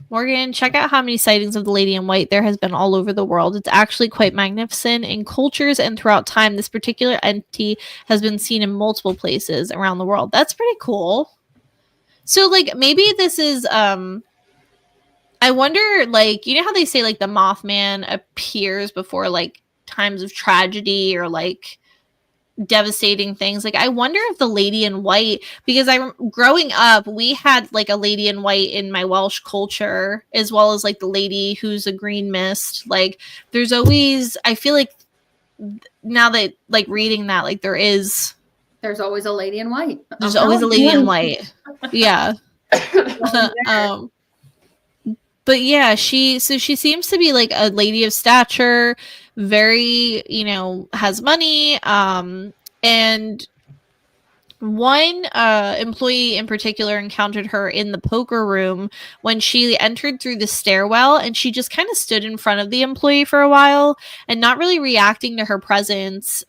Morgan, check out how many sightings of the Lady in White there has been all over the world. It's actually quite magnificent. In cultures and throughout time, this particular entity has been seen in multiple places around the world. That's pretty cool. So, like, maybe this is, I wonder, like, you know how they say, like, the Mothman appears before, like, times of tragedy or, like, devastating things. Like I wonder if the Lady in White, because growing up we had like a Lady in White in my Welsh culture, as well as like the lady who's a green mist. Like there's always, I feel like now that like reading that, like there's always a Lady in White. There's always a Lady in White. Yeah. But yeah, she seems to be like a lady of stature, very, has money. And one employee in particular encountered her in the poker room when she entered through the stairwell, and she just kind of stood in front of the employee for a while and not really reacting to her presence.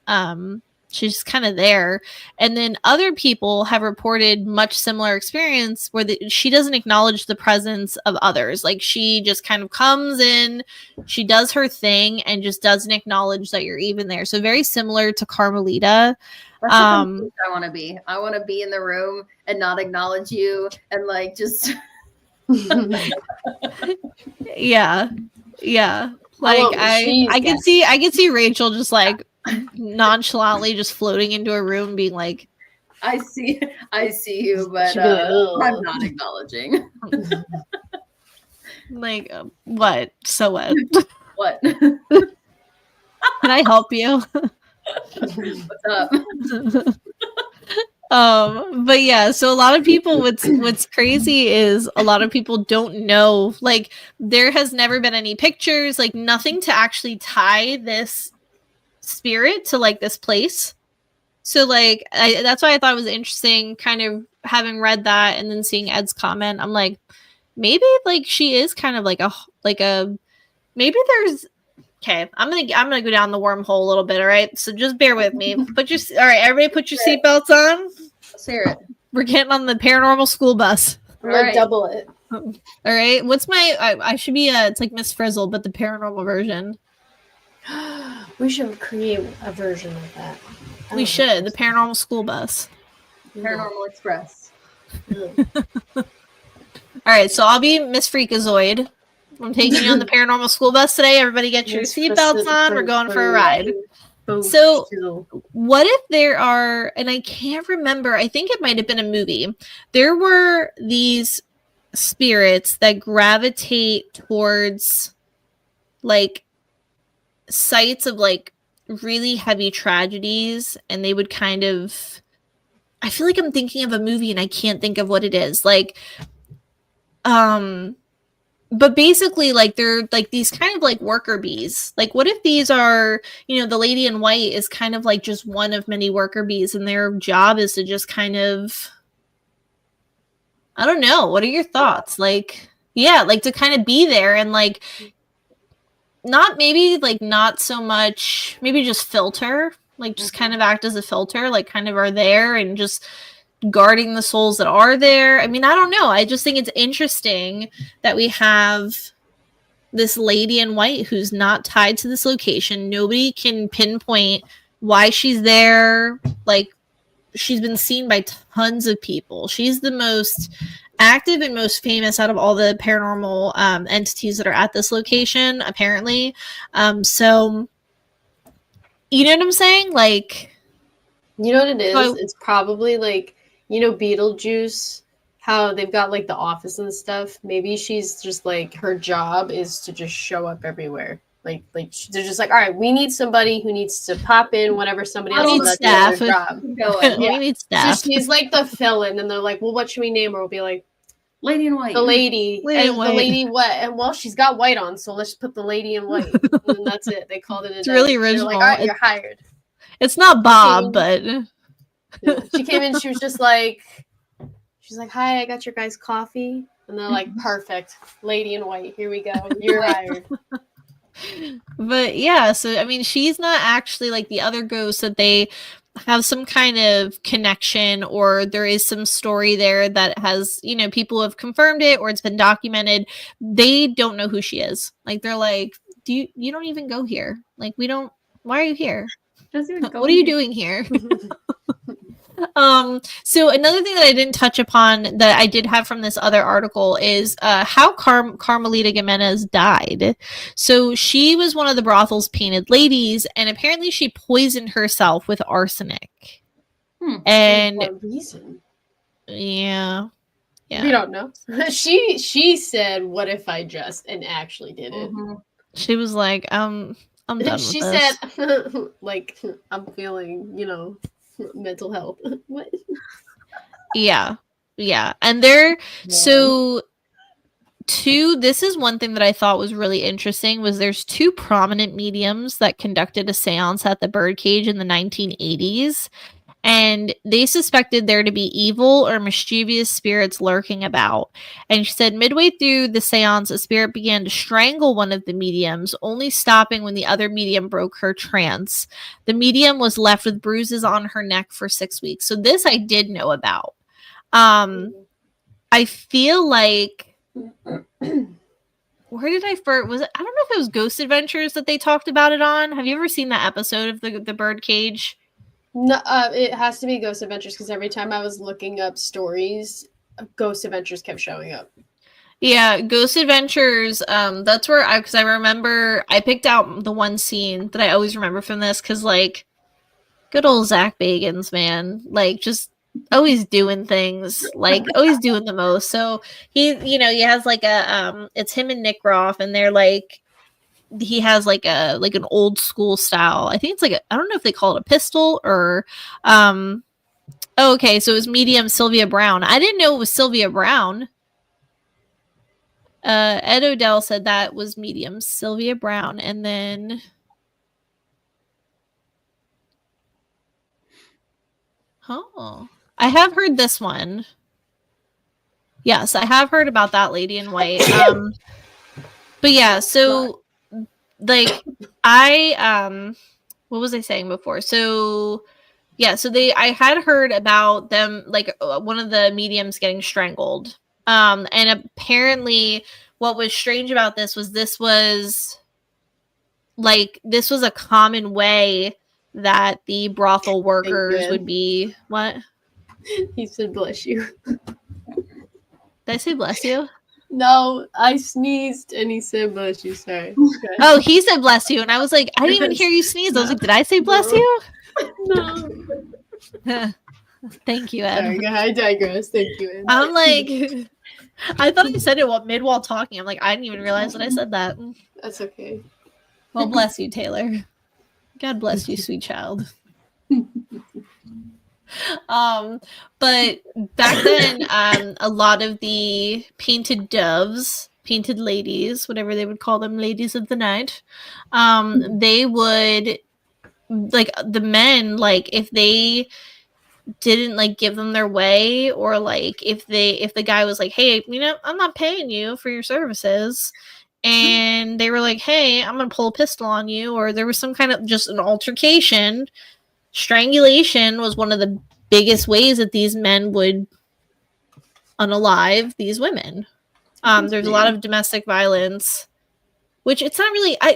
She's just kind of there. And then other people have reported much similar experience where she doesn't acknowledge the presence of others. Like she just kind of comes in, she does her thing and just doesn't acknowledge that you're even there. So very similar to Carmelita. That's I want to be. I want to be in the room and not acknowledge you and like just. Yeah. Like I could see Rachel just like nonchalantly just floating into a room being like, I see you, but I'm not acknowledging. Like what? So what? What? Can I help you? What's up? But yeah, so a lot of people, what's crazy is a lot of people don't know, like there has never been any pictures, like nothing to actually tie this spirit to like this place. So like that's why I thought it was interesting kind of having read that and then seeing Ed's comment. I'm like, maybe like she is kind of like a maybe there's okay, I'm gonna go down the wormhole a little bit, all right? So just bear with me. All right, everybody put your seatbelts on. Let's hear it. We're getting on the paranormal school bus. We're gonna double it. All right. What's I should be it's like Miss Frizzle, but the paranormal version. We should create a version of that. We should. The paranormal school bus. Paranormal Express. All right, so I'll be Miss Freakazoid. I'm taking you on the paranormal school bus today. Everybody get your seatbelts on. We're going for a ride. So what if there are, and I can't remember, I think it might have been a movie. There were these spirits that gravitate towards like sites of like really heavy tragedies, and they would kind of, I feel like I'm thinking of a movie and I can't think of what it is. Like, but basically like they're like these kind of like worker bees. Like what if these are, the Lady in White is kind of like just one of many worker bees, and their job is to just kind of, I don't know. What are your thoughts? Like, yeah, like to kind of be there and like, not so much, maybe just filter, like just kind of act as a filter, like kind of are there and just guarding the souls that are there. I mean, I don't know. I just think it's interesting that we have this lady in white who's not tied to this location. Nobody can pinpoint why she's there. Like, she's been seen by tons of people. She's the most active and most famous out of all the paranormal entities that are at this location, apparently. So, you know what I'm saying? Like, you know what it is? So It's probably like, you know, Beetlejuice, how they've got like the office and stuff. Maybe she's just like, her job is to just show up everywhere. Like they're just like, all right, we need somebody who needs to pop in whenever somebody else need is staff. their job. We need staff. So she's like the fill-in, and they're like, well, what should we name her? We'll be like, Lady in White. the lady. Lady in and White. the lady what? And well, she's got white on, so let's put the lady in white. And then that's it. They called it a It's day. really They're original. like, all right, you're hired. It's not Bob, but Yeah. She came in, she was just like, she's like, hi, I got your guys' coffee. And they're like, perfect. Lady in white, here we go. You're hired. But yeah, so I mean, she's not actually like the other ghosts that they have some kind of connection, or there is some story there that has, you know, people have confirmed it or it's been documented. They don't know who she is. Like, they're like, you don't even go here. Like, we don't, why are you here? What are you doing here? So another thing that I didn't touch upon that I did have from this other article is how Carmelita Jimenez died. So she was one of the brothel's painted ladies, and apparently she poisoned herself with arsenic. And for what reason? Yeah. We don't know. She said, what if I just, and actually did it. She was like, I'm done with she this. said, like, I'm feeling, you know, mental health. What? Yeah. And so this is one thing that I thought was really interesting, was there's two prominent mediums that conducted a seance at the Birdcage in the 1980s, and they suspected there to be evil or mischievous spirits lurking about. And she said midway through the seance, a spirit began to strangle one of the mediums, only stopping when the other medium broke her trance. The medium was left with bruises on her neck for 6 weeks. So this I did know about. I feel like where did I first was it? I don't know if it was Ghost Adventures that they talked about it on. Have you ever seen that episode of the Birdcage? No, it has to be Ghost Adventures, because every time I was looking up stories, Ghost Adventures kept showing up. Yeah, Ghost Adventures. That's where because I remember I picked out the one scene that I always remember from this, because like good old Zach Bagans, man, like just always doing things, like always doing the most. So he has like a it's him and Nick Groff, and they're like, he has like an old school style. I think it's like I don't know if they call it a pistol or okay, so it was medium Sylvia Brown. I didn't know it was Sylvia Brown. Ed Odell said that was medium Sylvia Brown, and then I have heard this one. Yes, I have heard about that lady in white. But yeah, so like I what was I saying before? So yeah, so I had heard about them, like one of the mediums getting strangled. And apparently what was strange about this was a common way that the brothel workers would be. What? He said, bless you. Did I say bless you? No, I sneezed and he said, bless you. Sorry. Okay. Oh, he said bless you. And I was like, I didn't even hear you sneeze. I was like, did I say bless you? No. Thank you, Ed. Sorry, I digress. Thank you, Ed. I'm like, I thought I said it mid while talking. I'm like, I didn't even realize that I said that. That's okay. Well, bless you, Taylor. God bless you, sweet child. But back then, a lot of the painted doves, painted ladies, whatever they would call them, ladies of the night, they would, like, the men, like, if they didn't like give them their way, or like if the guy was like, hey, I'm not paying you for your services, and they were like, hey, I'm gonna pull a pistol on you, or there was some kind of just an altercation, strangulation was one of the biggest ways that these men would unalive these women. There's a lot of domestic violence, which it's not really. I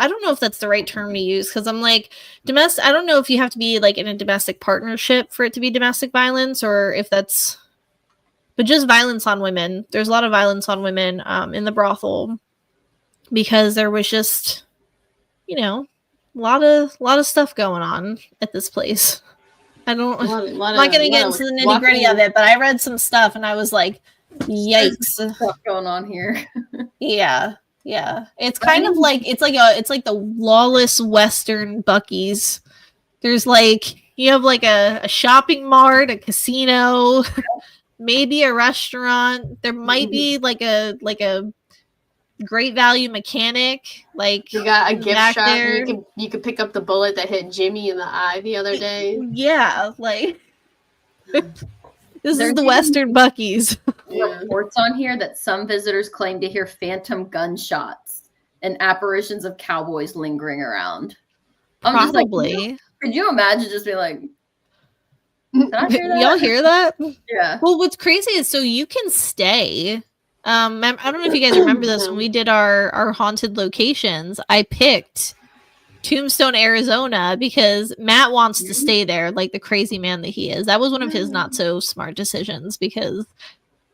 don't know if that's the right term to use, because I'm like, domestic. I don't know if you have to be like in a domestic partnership for it to be domestic violence, or if that's, but just violence on women. There's a lot of violence on women in the brothel, because there was just, you know, a lot of stuff going on at this place. I'm not going to get into the nitty gritty of it, but I read some stuff and I was like, yikes. Stuff going on here. Yeah. It's kind of like, it's like the lawless Western Buc-ee's. There's like, you have like a shopping mart, a casino, maybe a restaurant. There might be like a great value mechanic. Like, you got a gift shop. You could pick up the bullet that hit Jimmy in the eye the other day. Yeah, like this is the Western Buc-ee's. Reports on here that some visitors claim to hear phantom gunshots and apparitions of cowboys lingering around. Probably. Like, could you imagine just being like, did I hear that? Y'all hear that? Yeah. Well, what's crazy is, so you can stay. I don't know if you guys remember this, when we did our haunted locations, I picked Tombstone, Arizona, because Matt wants to stay there, like the crazy man that he is. That was one of his not so smart decisions, because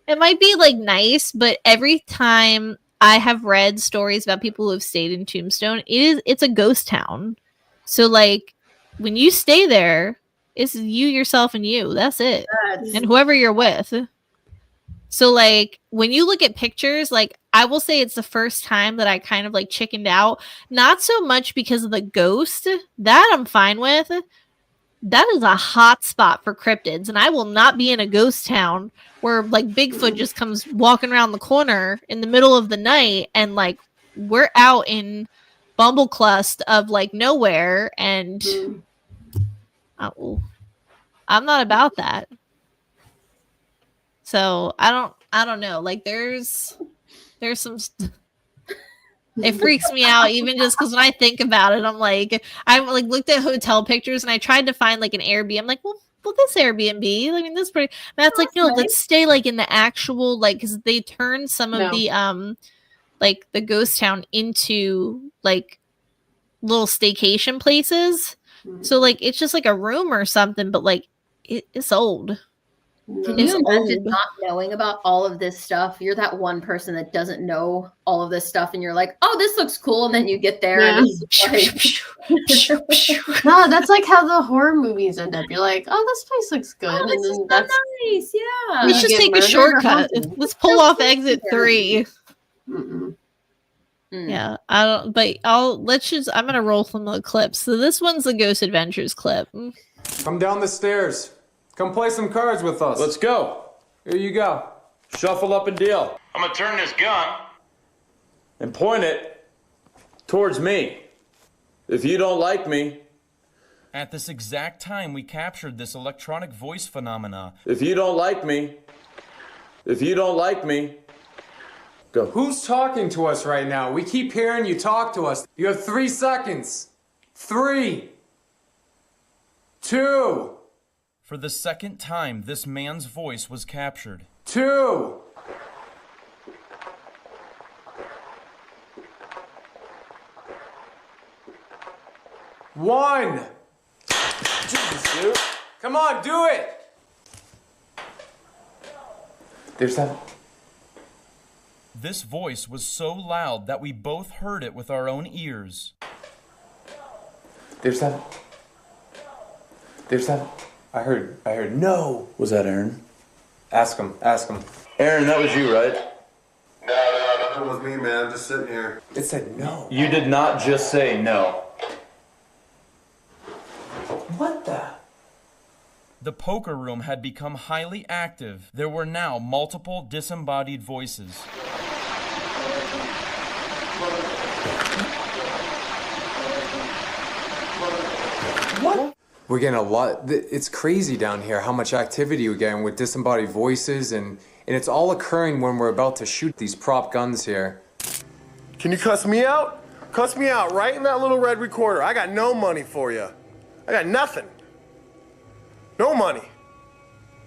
it might be like nice, but every time I have read stories about people who have stayed in Tombstone, it's a ghost town. So like when you stay there, it's you, yourself, and you. That's it. And whoever you're with. So, like, when you look at pictures, like, I will say it's the first time that I kind of, like, chickened out. Not so much because of the ghost. That I'm fine with. That is a hot spot for cryptids. And I will not be in a ghost town where, like, Bigfoot just comes walking around the corner in the middle of the night. And, like, we're out in Bumbleclust of, like, nowhere. And I'm not about that. So I don't know. Like there's some. It freaks me out even just because when I think about it, I looked at hotel pictures and I tried to find like an Airbnb. I'm like, well, this Airbnb. I mean, this is pretty. Matt's like, no, let's stay like in the actual, like, because they turned some of the like the ghost town into like little staycation places. So like it's just like a room or something, but like it's old. Can you imagine not knowing about all of this stuff? You're that one person that doesn't know all of this stuff, and you're like, "Oh, this looks cool," and then you get there, and it's like... No, that's like how the horror movies end up. You're like, "Oh, this place looks good," and then that's nice. Yeah, let's just take a shortcut. Let's pull off exit 3. Yeah, I don't. But I'm gonna roll some of the clips. So this one's the Ghost Adventures clip. Come down the stairs. Come play some cards with us. Let's go. Here you go. Shuffle up and deal. I'm gonna turn this gun and point it towards me. If you don't like me. At this exact time, we captured this electronic voice phenomena. If you don't like me. Go. Who's talking to us right now? We keep hearing you talk to us. You have 3 seconds. 3, 2. For the second time, this man's voice was captured. 2. 1. Jesus, dude. Come on, do it. There's that. This voice was so loud that we both heard it with our own ears. There's that. I heard no. Was that Aaron? Ask him. Aaron, that was you, right? No, nothing was me, man. I'm just sitting here. It said no. You did not just say no. What the? The poker room had become highly active. There were now multiple disembodied voices. What? We're getting a lot. It's crazy down here how much activity we're getting with disembodied voices, and it's all occurring when we're about to shoot these prop guns here. Can you cuss me out? Cuss me out right in that little red recorder. I got no money for you. I got nothing. No money.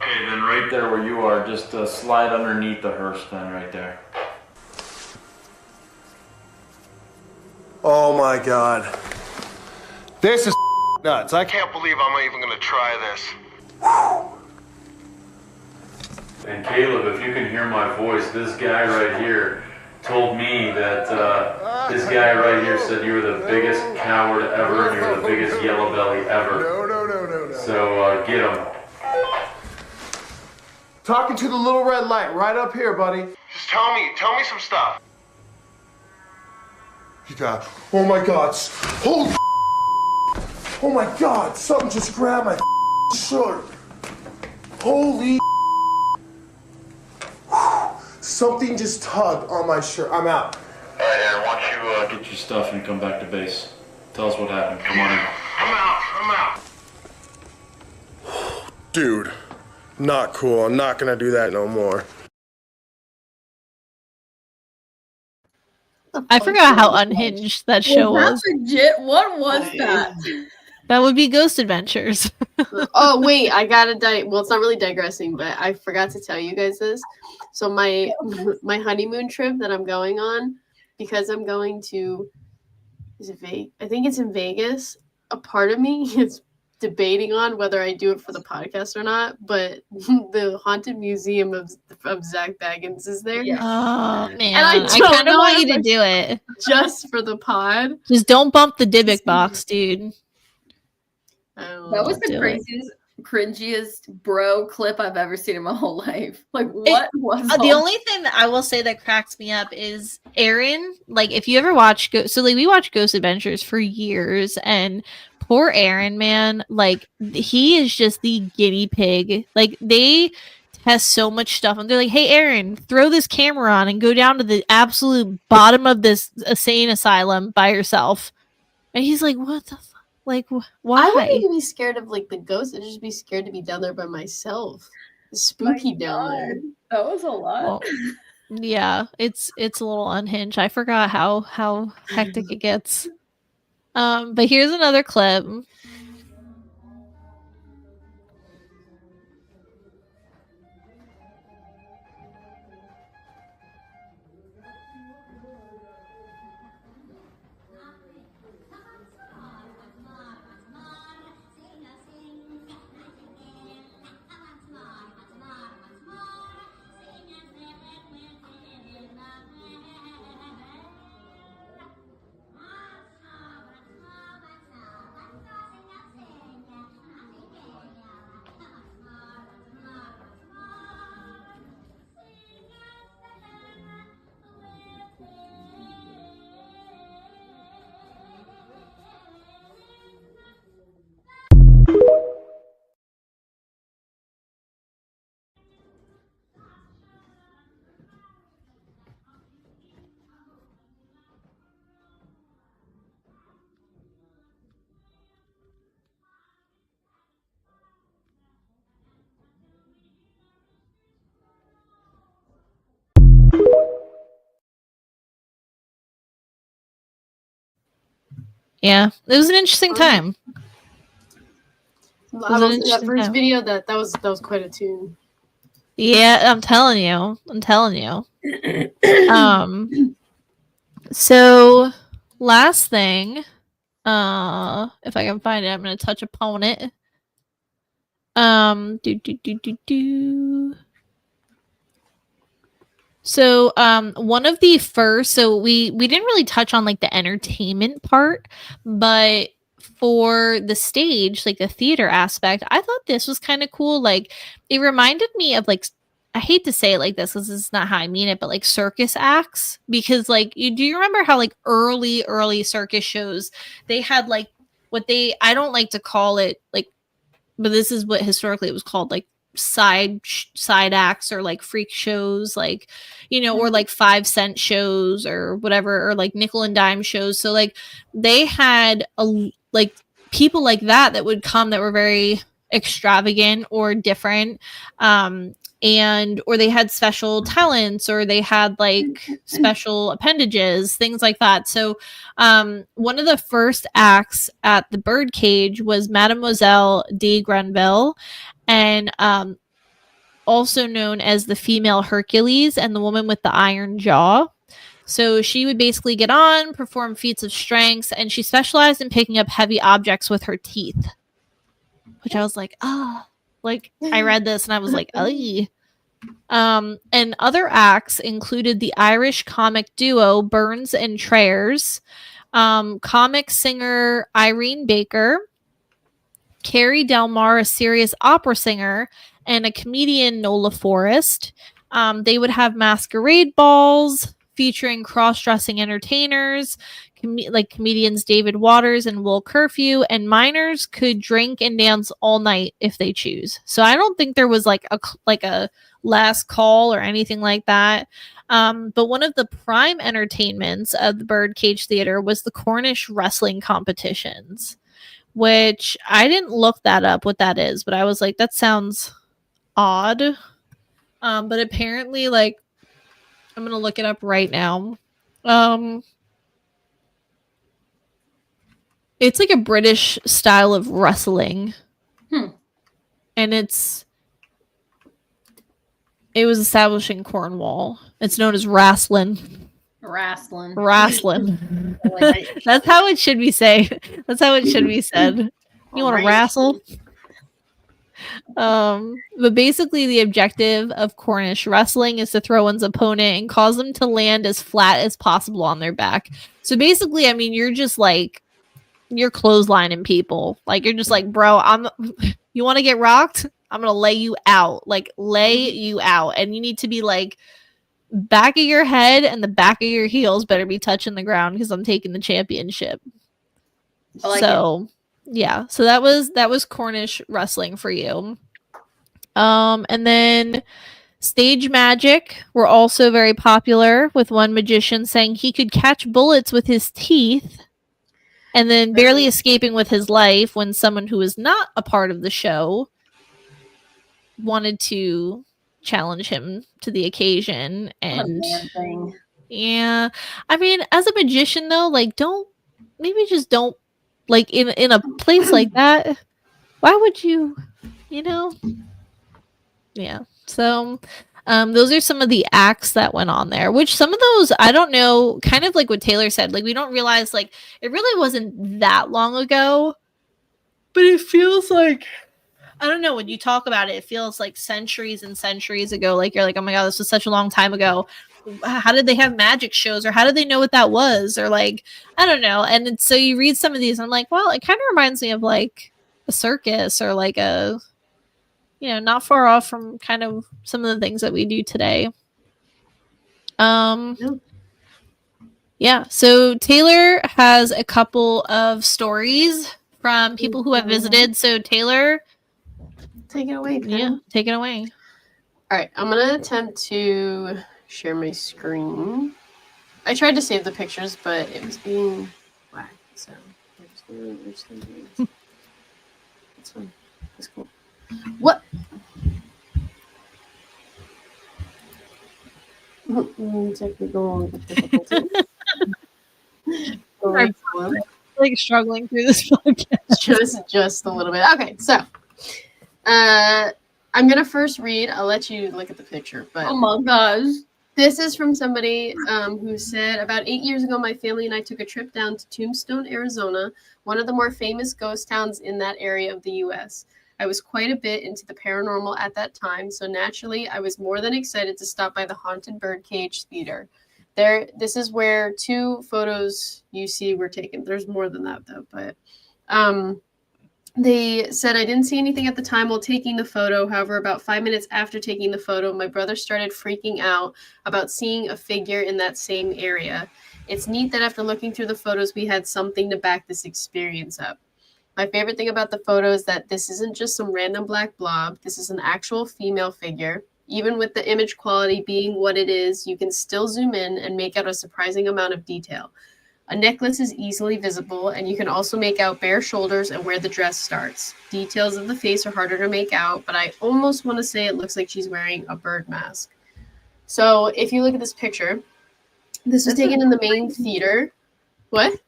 Okay, then right there where you are, just slide underneath the hearse then right there. Oh my God. This is nuts. I can't believe I'm even gonna try this. And Caleb, if you can hear my voice, this guy right here told me that this guy right here said you were the biggest coward ever and you were the biggest yellow belly ever. No. So get him. Talking to the little red light right up here, buddy. Just tell me some stuff. You got, oh my God, holy oh my God, something just grabbed my shirt. Holy something just tugged on my shirt. I'm out. All right, Aaron, why don't you get your stuff and come back to base. Tell us what happened. Come on in. I'm out. Dude, not cool. I'm not gonna do that no more. I forgot how unhinged that show was. Legit? What was that? That would be Ghost Adventures. Oh wait, I gotta well, it's not really digressing, but I forgot to tell you guys this. So my honeymoon trip that I'm going on, because I'm going to, I think it's in Vegas. A part of me is debating on whether I do it for the podcast or not, but the Haunted Museum of Zach Baggins is there. Yeah. Oh man, And I don't kind of know want you if to do it. Just for the pod. Just don't bump the Dybbuk box, dude. That was the Do craziest, cringiest bro clip I've ever seen in my whole life. Like, what was The only thing that I will say that cracks me up is Aaron. Like, if you ever watch we watched Ghost Adventures for years, and poor Aaron, man, like he is just the guinea pig. Like they test so much stuff, and they're like, "Hey, Aaron, throw this camera on and go down to the absolute bottom of this insane asylum by yourself." And he's like, "What the fuck? Like, why?" I wouldn't even be scared of like the ghosts. I'd just be scared to be down there by myself. It's spooky down there. That was a lot. Well, yeah, it's a little unhinged. I forgot how hectic it gets. But here's another clip. Yeah, it was an interesting time. That first video, that was quite a tune. Yeah, I'm telling you. So last thing, if I can find it, I'm gonna touch upon it. So one of the first, so we didn't really touch on like the entertainment part, but for the stage, like the theater aspect, I thought this was kind of cool. Like it reminded me of like, I hate to say it like this because it's not how I mean it, but like circus acts, because like do you remember how like early circus shows, they had like I don't like to call it like, but this is what historically it was called, like side acts or like freak shows, like, you know, or like 5-cent shows or whatever, or like nickel and dime shows. So like they had like people like that would come that were very extravagant or different. or they had special talents, or they had like special appendages, things like that. So one of the first acts at the Birdcage was Mademoiselle de Granville, and also known as the female Hercules and the woman with the iron jaw. So she would basically get on, perform feats of strength, and she specialized in picking up heavy objects with her teeth. Which I was like, like I read this and I was like, oh. And other acts included the Irish comic duo Burns and Trayers, comic singer Irene Baker, Carrie Delmar, a serious opera singer, and a comedian Nola Forrest. They would have masquerade balls featuring cross-dressing entertainers, like comedians David Waters and Will Curfew, and minors could drink and dance all night if they choose. So I don't think there was like a last call or anything like that. But one of the prime entertainments of the Birdcage Theater was the Cornish wrestling competitions, which I didn't look that up what that is, but I was like, that sounds odd. But apparently, like, I'm gonna look it up right now. It's like a British style of wrestling. And it was established in Cornwall. It's known as wrestling. Wrestling. That's how it should be said. That's how it should be said. You want to wrestle? But basically the objective of Cornish wrestling is to throw one's opponent and cause them to land as flat as possible on their back. So basically, I mean, you're just like, you're clotheslining people. Like, you're just like, bro, you want to get rocked? I'm going to lay you out. Like, lay you out. And you need to be like, back of your head and the back of your heels better be touching the ground because I'm taking the championship. Yeah, so that was Cornish wrestling for you. And then stage magic were also very popular, with one magician saying he could catch bullets with his teeth and then barely escaping with his life when someone who was not a part of the show wanted to challenge him to the occasion. And yeah, I mean, as a magician though, like, don't like in a place like that, why would you know? Yeah. So those are some of the acts that went on there, which some of those, I don't know, kind of like what Taylor said, like, we don't realize, like, it really wasn't that long ago, but it feels like, I don't know, when you talk about it, it feels like centuries and centuries ago. Like, you're like, oh my God, this was such a long time ago. How did they have magic shows, or how did they know what that was, or like, I don't know. And so you read some of these and I'm like, well, it kind of reminds me of like a circus, or like a, not far off from kind of some of the things that we do today. Yeah, so Taylor has a couple of stories from people who have visited. So Taylor, take it away, Pam. Yeah, take it away. All right, I'm gonna attempt to share my screen. I tried to save the pictures, but it was being whacked, so I'm just gonna That's fine. That's cool. What? Technical difficulty. Like struggling through this podcast. Just a little bit. Okay, so I'm gonna first read. I'll let you look at the picture. But oh my gosh, this is from somebody who said, about 8 years ago, my family and I took a trip down to Tombstone, Arizona, one of the more famous ghost towns in that area of the U.S. I was quite a bit into the paranormal at that time, so naturally, I was more than excited to stop by the haunted Birdcage Theater. This is where 2 photos you see were taken. There's more than that, though, but they said, I didn't see anything at the time while taking the photo. However, about 5 minutes after taking the photo, my brother started freaking out about seeing a figure in that same area. It's neat that after looking through the photos, we had something to back this experience up. My favorite thing about the photo is that this isn't just some random black blob. This is an actual female figure. Even with the image quality being what it is, you can still zoom in and make out a surprising amount of detail. A necklace is easily visible, and you can also make out bare shoulders and where the dress starts. Details of the face are harder to make out, but I almost want to say it looks like she's wearing a bird mask. So if you look at this picture, this was taken in the main theater. What?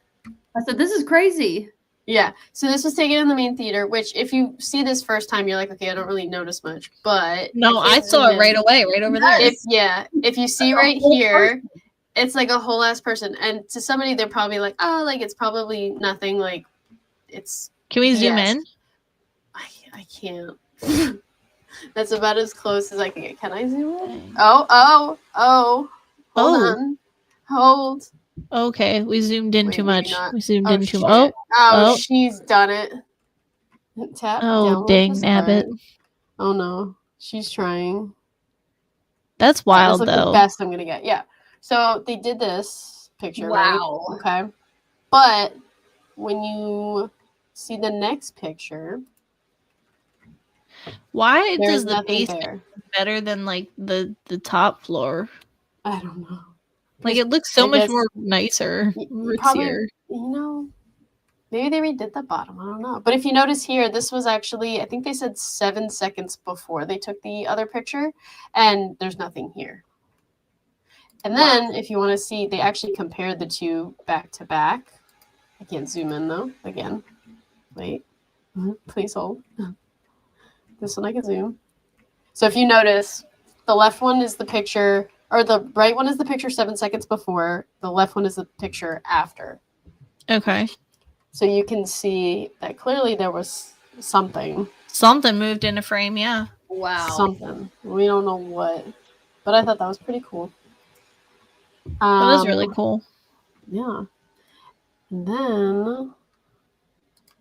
I said, this is crazy. Yeah. So this was taken in the main theater, which if you see this first time, you're like, okay, I don't really notice much. But No, I saw it right away, right over there. If you see right here, it's like a whole ass person. And to somebody, they're probably like, oh, like it's probably nothing. Like it's. Can we zoom in? I can't. That's about as close as I can get. Can I zoom in? Oh. Hold on. Hold. Okay, we zoomed in too much. We zoomed in too much. much. Oh, she's done it. Tap Oh, dang, nabbit. Oh, no. She's trying. That's wild, That's like though. the best I'm going to get. Yeah. So they did this picture, Wow. right? Okay. But when you see the next picture, Why there's does the nothing basement there. better than like the top floor? I don't know. Like it looks so I much guess- more nicer, Probably, rootsier. maybe they redid the bottom. I don't know. But if you notice here, this was actually, I think they said 7 seconds before they took the other picture, and there's nothing here. And then if you want to see, they actually compared the two back to back. I can't zoom in though. Again, wait, please hold. This one I can zoom. So if you notice, the left one is the picture, or the right one is the picture 7 seconds before. The left one is the picture after. Okay. So you can see that clearly there was something. Something moved in a frame, yeah. Wow. Something. We don't know what. But I thought that was pretty cool. That is really cool. Yeah. And then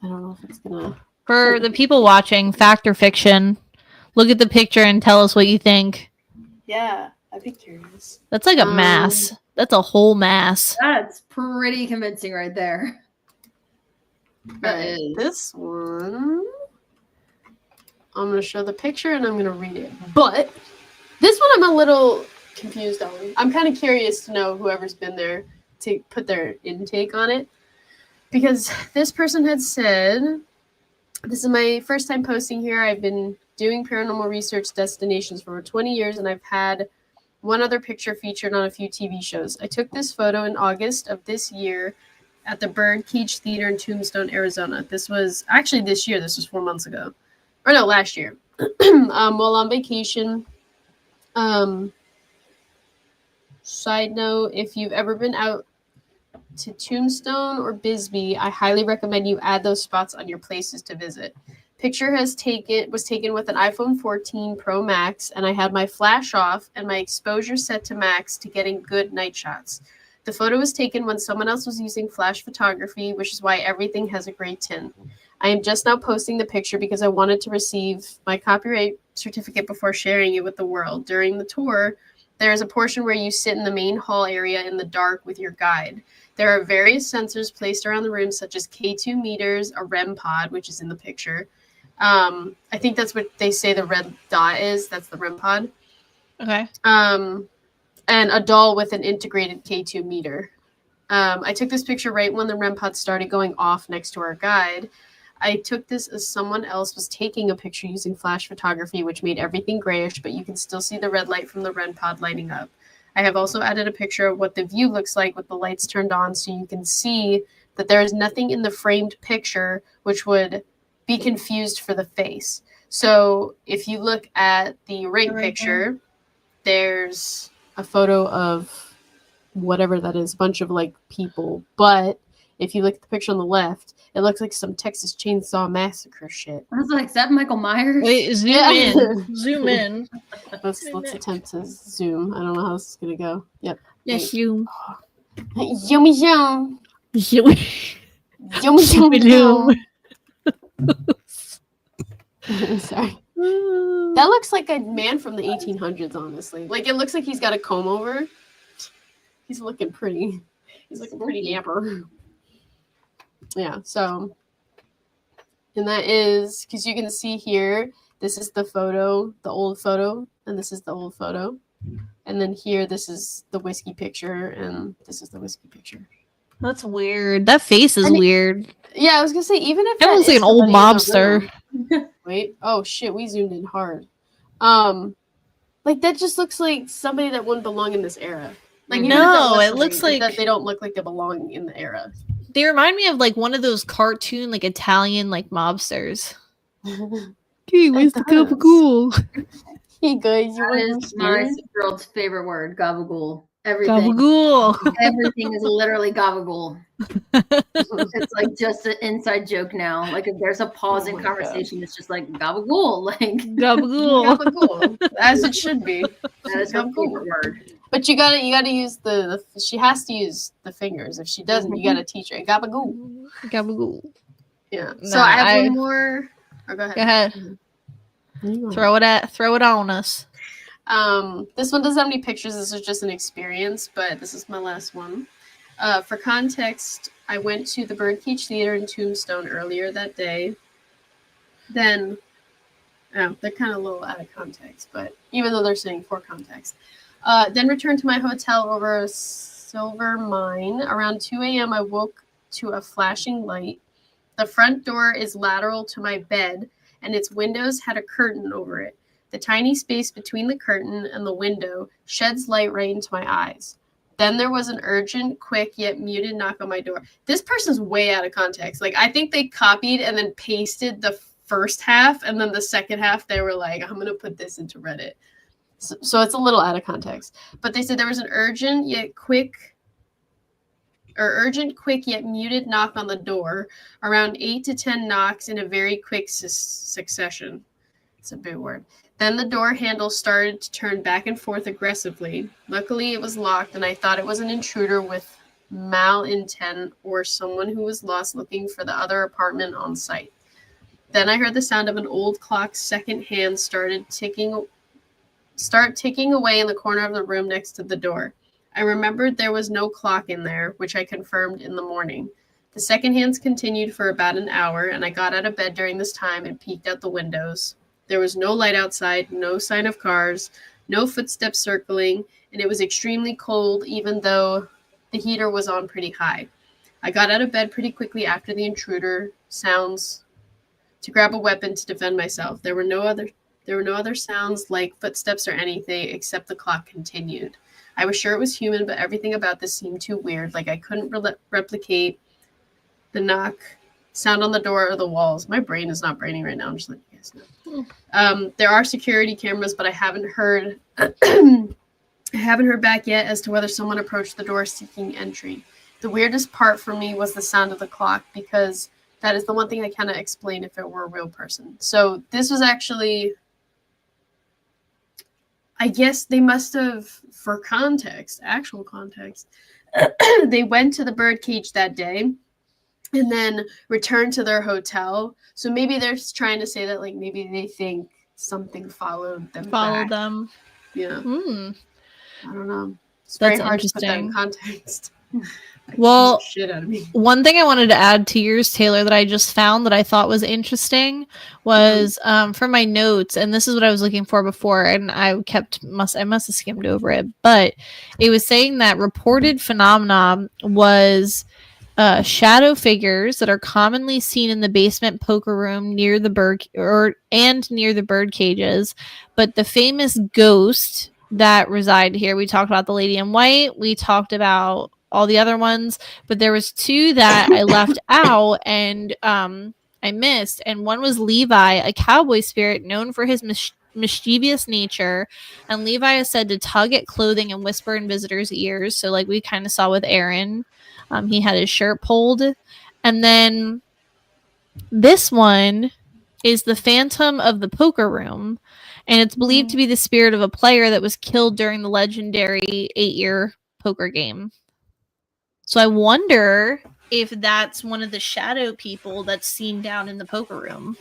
I don't know if it's gonna. For the people watching, fact or fiction, look at the picture and tell us what you think. Yeah, I'd be curious. That's like a mass. That's a whole mass. That's pretty convincing right there. This one, I'm gonna show the picture and I'm gonna read it. But this one I'm a little confused on. I'm kind of curious to know whoever's been there to put their intake on it, because this person had said, this is my first time posting here. I've been doing paranormal research destinations for over 20 years, and I've had one other picture featured on a few TV shows. I took this photo in August of this year at the Birdcage Theater in Tombstone, Arizona. This was actually this year. This was 4 months ago. Or no, last year. While on vacation. Side note, if you've ever been out to Tombstone or Bisbee, I highly recommend you add those spots on your places to visit. Picture was taken with an iPhone 14 Pro Max, and I had my flash off and my exposure set to max to getting good night shots. The photo was taken when someone else was using flash photography, which is why everything has a gray tint. I am just now posting the picture because I wanted to receive my copyright certificate before sharing it with the world. During the tour, there is a portion where you sit in the main hall area in the dark with your guide. There are various sensors placed around the room, such as K2 meters, a REM pod, which is in the picture. I think that's what they say the red dot is. That's the REM pod. Okay. And a doll with an integrated K2 meter. I took this picture right when the REM pod started going off next to our guide. I took this as someone else was taking a picture using flash photography, which made everything grayish, but you can still see the red light from the REM pod lighting up. I have also added a picture of what the view looks like with the lights turned on, so you can see that there is nothing in the framed picture which would be confused for the face. So if you look at the right picture, there's a photo of whatever that is, a bunch of like people. But if you look at the picture on the left, it looks like some Texas Chainsaw Massacre shit. I was like, is that Michael Myers? Wait, zoom in. Zoom in. Let's attempt to zoom. I don't know how this is gonna go. Yep. Yeah, zoom. Yummy yum. Zoom. Yummy yum Zoom. Sorry. That looks like a man from the 1800s, honestly. Like, it looks like he's got a comb over. He's looking pretty. He's looking pretty dapper. Yeah, so. And that is, because you can see here, this is the photo, the old photo, and this is the old photo. And then here, this is the whiskey picture, and this is the whiskey picture. That's weird. That face is And weird. Yeah, I was gonna say, even if That looks like is an old somebody in the mobster. room- Wait, oh shit, we zoomed in hard. Like that just looks like somebody that wouldn't belong in this era. Like even if No, was it looks somebody, like that they don't look like they belong in the era. they remind me of like one of those cartoon, like Italian, like mobsters. Okay, where's the does. gabagool? Hey guys, you That want is some my skin? 6-year-old's favorite word, gabagool. Everything. Gabagool. Everything is literally gabagool. It's like just an inside joke now. Like if there's a pause Oh in my conversation, it's just like gabagool. Like Gabagool. Gabagool, as it should be. that is her Gabagool. favorite word. But you gotta use the she has to use the fingers. If she doesn't, you gotta teach her gabagool. Gabagool. Yeah. Nah, So I have one more. Oh, go ahead. Go ahead. Throw it on us. This one doesn't have any pictures. This is just an experience, but this is my last one. For context, I went to the Birdcage Theater in Tombstone earlier that day. Then, they're kind of a little out of context, but even though they're saying for context. Then returned to my hotel over a silver mine. Around 2 a.m., I woke to a flashing light. The front door is lateral to my bed, and its windows had a curtain over it. The tiny space between the curtain and the window sheds light right into my eyes. Then there was an urgent, quick, yet muted knock on my door. This person's way out of context. Like, I think they copied and then pasted the first half, and then the second half, they were like, I'm going to put this into Reddit. So it's a little out of context. But they said there was an urgent, quick, yet muted knock on the door. Around 8 to 10 knocks in a very quick succession. It's a big word. Then the door handle started to turn back and forth aggressively. Luckily, it was locked, and I thought it was an intruder with malintent or someone who was lost looking for the other apartment on site. Then I heard the sound of an old clock's second hand start ticking away in the corner of the room next to the door. I remembered there was no clock in there, which I confirmed in the morning. The second hands continued for about an hour, and I got out of bed during this time and peeked out the windows. There was no light outside, no sign of cars, no footsteps circling, and it was extremely cold, even though the heater was on pretty high. I got out of bed pretty quickly after the intruder sounds to grab a weapon to defend myself. There were no other sounds like footsteps or anything except the clock continued. I was sure it was human, but everything about this seemed too weird, like I couldn't replicate the knock, sound on the door, or the walls. My brain is not braining right now. I'm just letting you guys know. There are security cameras, but I haven't heard back yet as to whether someone approached the door seeking entry. The weirdest part for me was the sound of the clock, because that is the one thing I cannot explain if it were a real person. So this was actually, I guess they must have, for context, actual context, they went to the Birdcage that day and then returned to their hotel. So maybe they're trying to say that, like, maybe they think something followed them. Yeah. I don't know. It's very hard to put that in context. Well, shit out of me. One thing I wanted to add to yours, Taylor, that I just found that I thought was interesting was from my notes, and this is what I was looking for before, and I must have skimmed over it, but it was saying that reported phenomena was shadow figures that are commonly seen in the basement poker room near the near the bird cages, but the famous ghost that reside here, we talked about the lady in white, we talked about all the other ones, but there was two that I left out and I missed, and one was Levi, a cowboy spirit known for his mischievous nature, and Levi is said to tug at clothing and whisper in visitors' ears, so like we kind of saw with Aaron. He had his shirt pulled. And then this one is the phantom of the poker room, and it's believed to be the spirit of a player that was killed during the legendary 8-year poker game. So I wonder if that's one of the shadow people that's seen down in the poker room.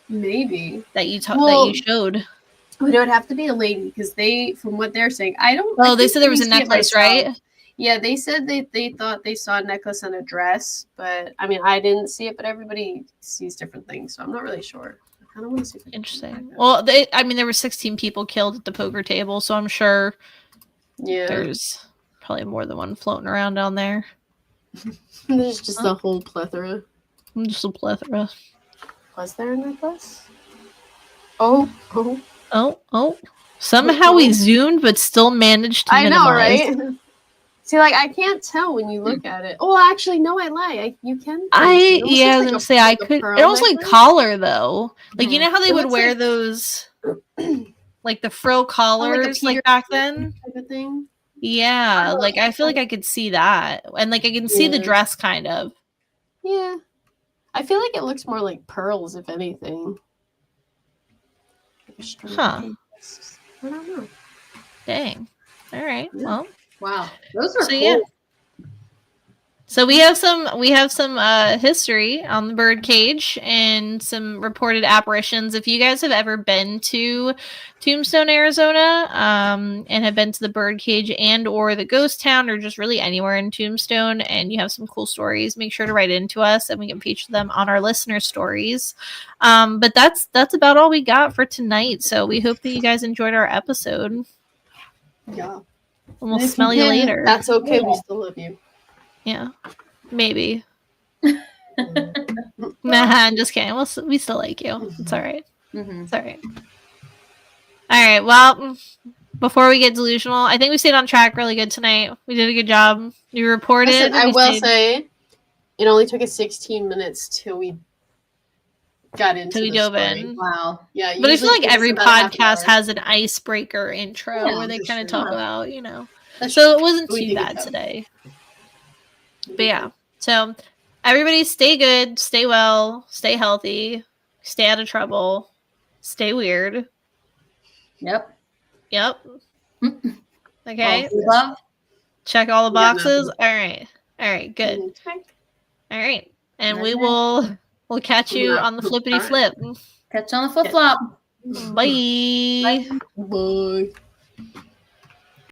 Maybe. That you showed. But it would have to be a lady, because from what they're saying, I they said there was a necklace, right? Yeah, they said they thought they saw a necklace and a dress, but I mean, I didn't see it, but everybody sees different things, so I'm not really sure. I kind of want to see if interesting. Well, there were 16 people killed at the poker table, so I'm sure there's probably more than one floating around down there. There's just a whole plethora. Just a plethora. Was there a necklace? Oh. Somehow we zoomed, but still managed to I minimize. know, right? See, like, I can't tell when you look at it. Oh, actually, no, I lie. You can. I was gonna say I could. It almost like collar though. Like you know how they It would looks wear like- those, like the frill collars, like back then. Type of thing. Yeah, like I feel like I could see that, and like I can see the Yeah. dress kind of. Yeah. I feel like it looks more like pearls, if anything. Huh. I don't know. Dang. All right. Yeah. Well. Wow, those are So cool. yeah. So we have some history on the birdcage and some reported apparitions. If you guys have ever been to Tombstone, Arizona, and have been to the birdcage and or the ghost town or just really anywhere in Tombstone and you have some cool stories, make sure to write into us and we can feature them on our listener stories. But that's about all we got for tonight. So we hope that you guys enjoyed our episode. Yeah. And we'll And if smell you didn't, later. That's okay. We still love you. Yeah, maybe. Nah, I'm just kidding. We still like you. It's all right. Mhm. It's all right. All right. Well, before we get delusional, I think we stayed on track really good tonight. We did a good job. You reported. Listen, I we will stayed- say, it only took us 16 minutes till we got into Till we the dove story. in. Wow. Yeah, But I feel usually like it takes every about a half an podcast hour. has an icebreaker intro Yeah, where they for kind of sure. talk about, That's So true. it wasn't We too did get bad that. today. But yeah. So everybody stay good, stay well, stay healthy, stay out of trouble, stay weird. Yep. Yep. Okay. All the love. Check all the We got boxes. nothing. All right. All right. Good. Okay. All right. And All we right. we'll catch you Yeah. on the flippity All right. flip. Catch you on the flip flop. Bye. Bye.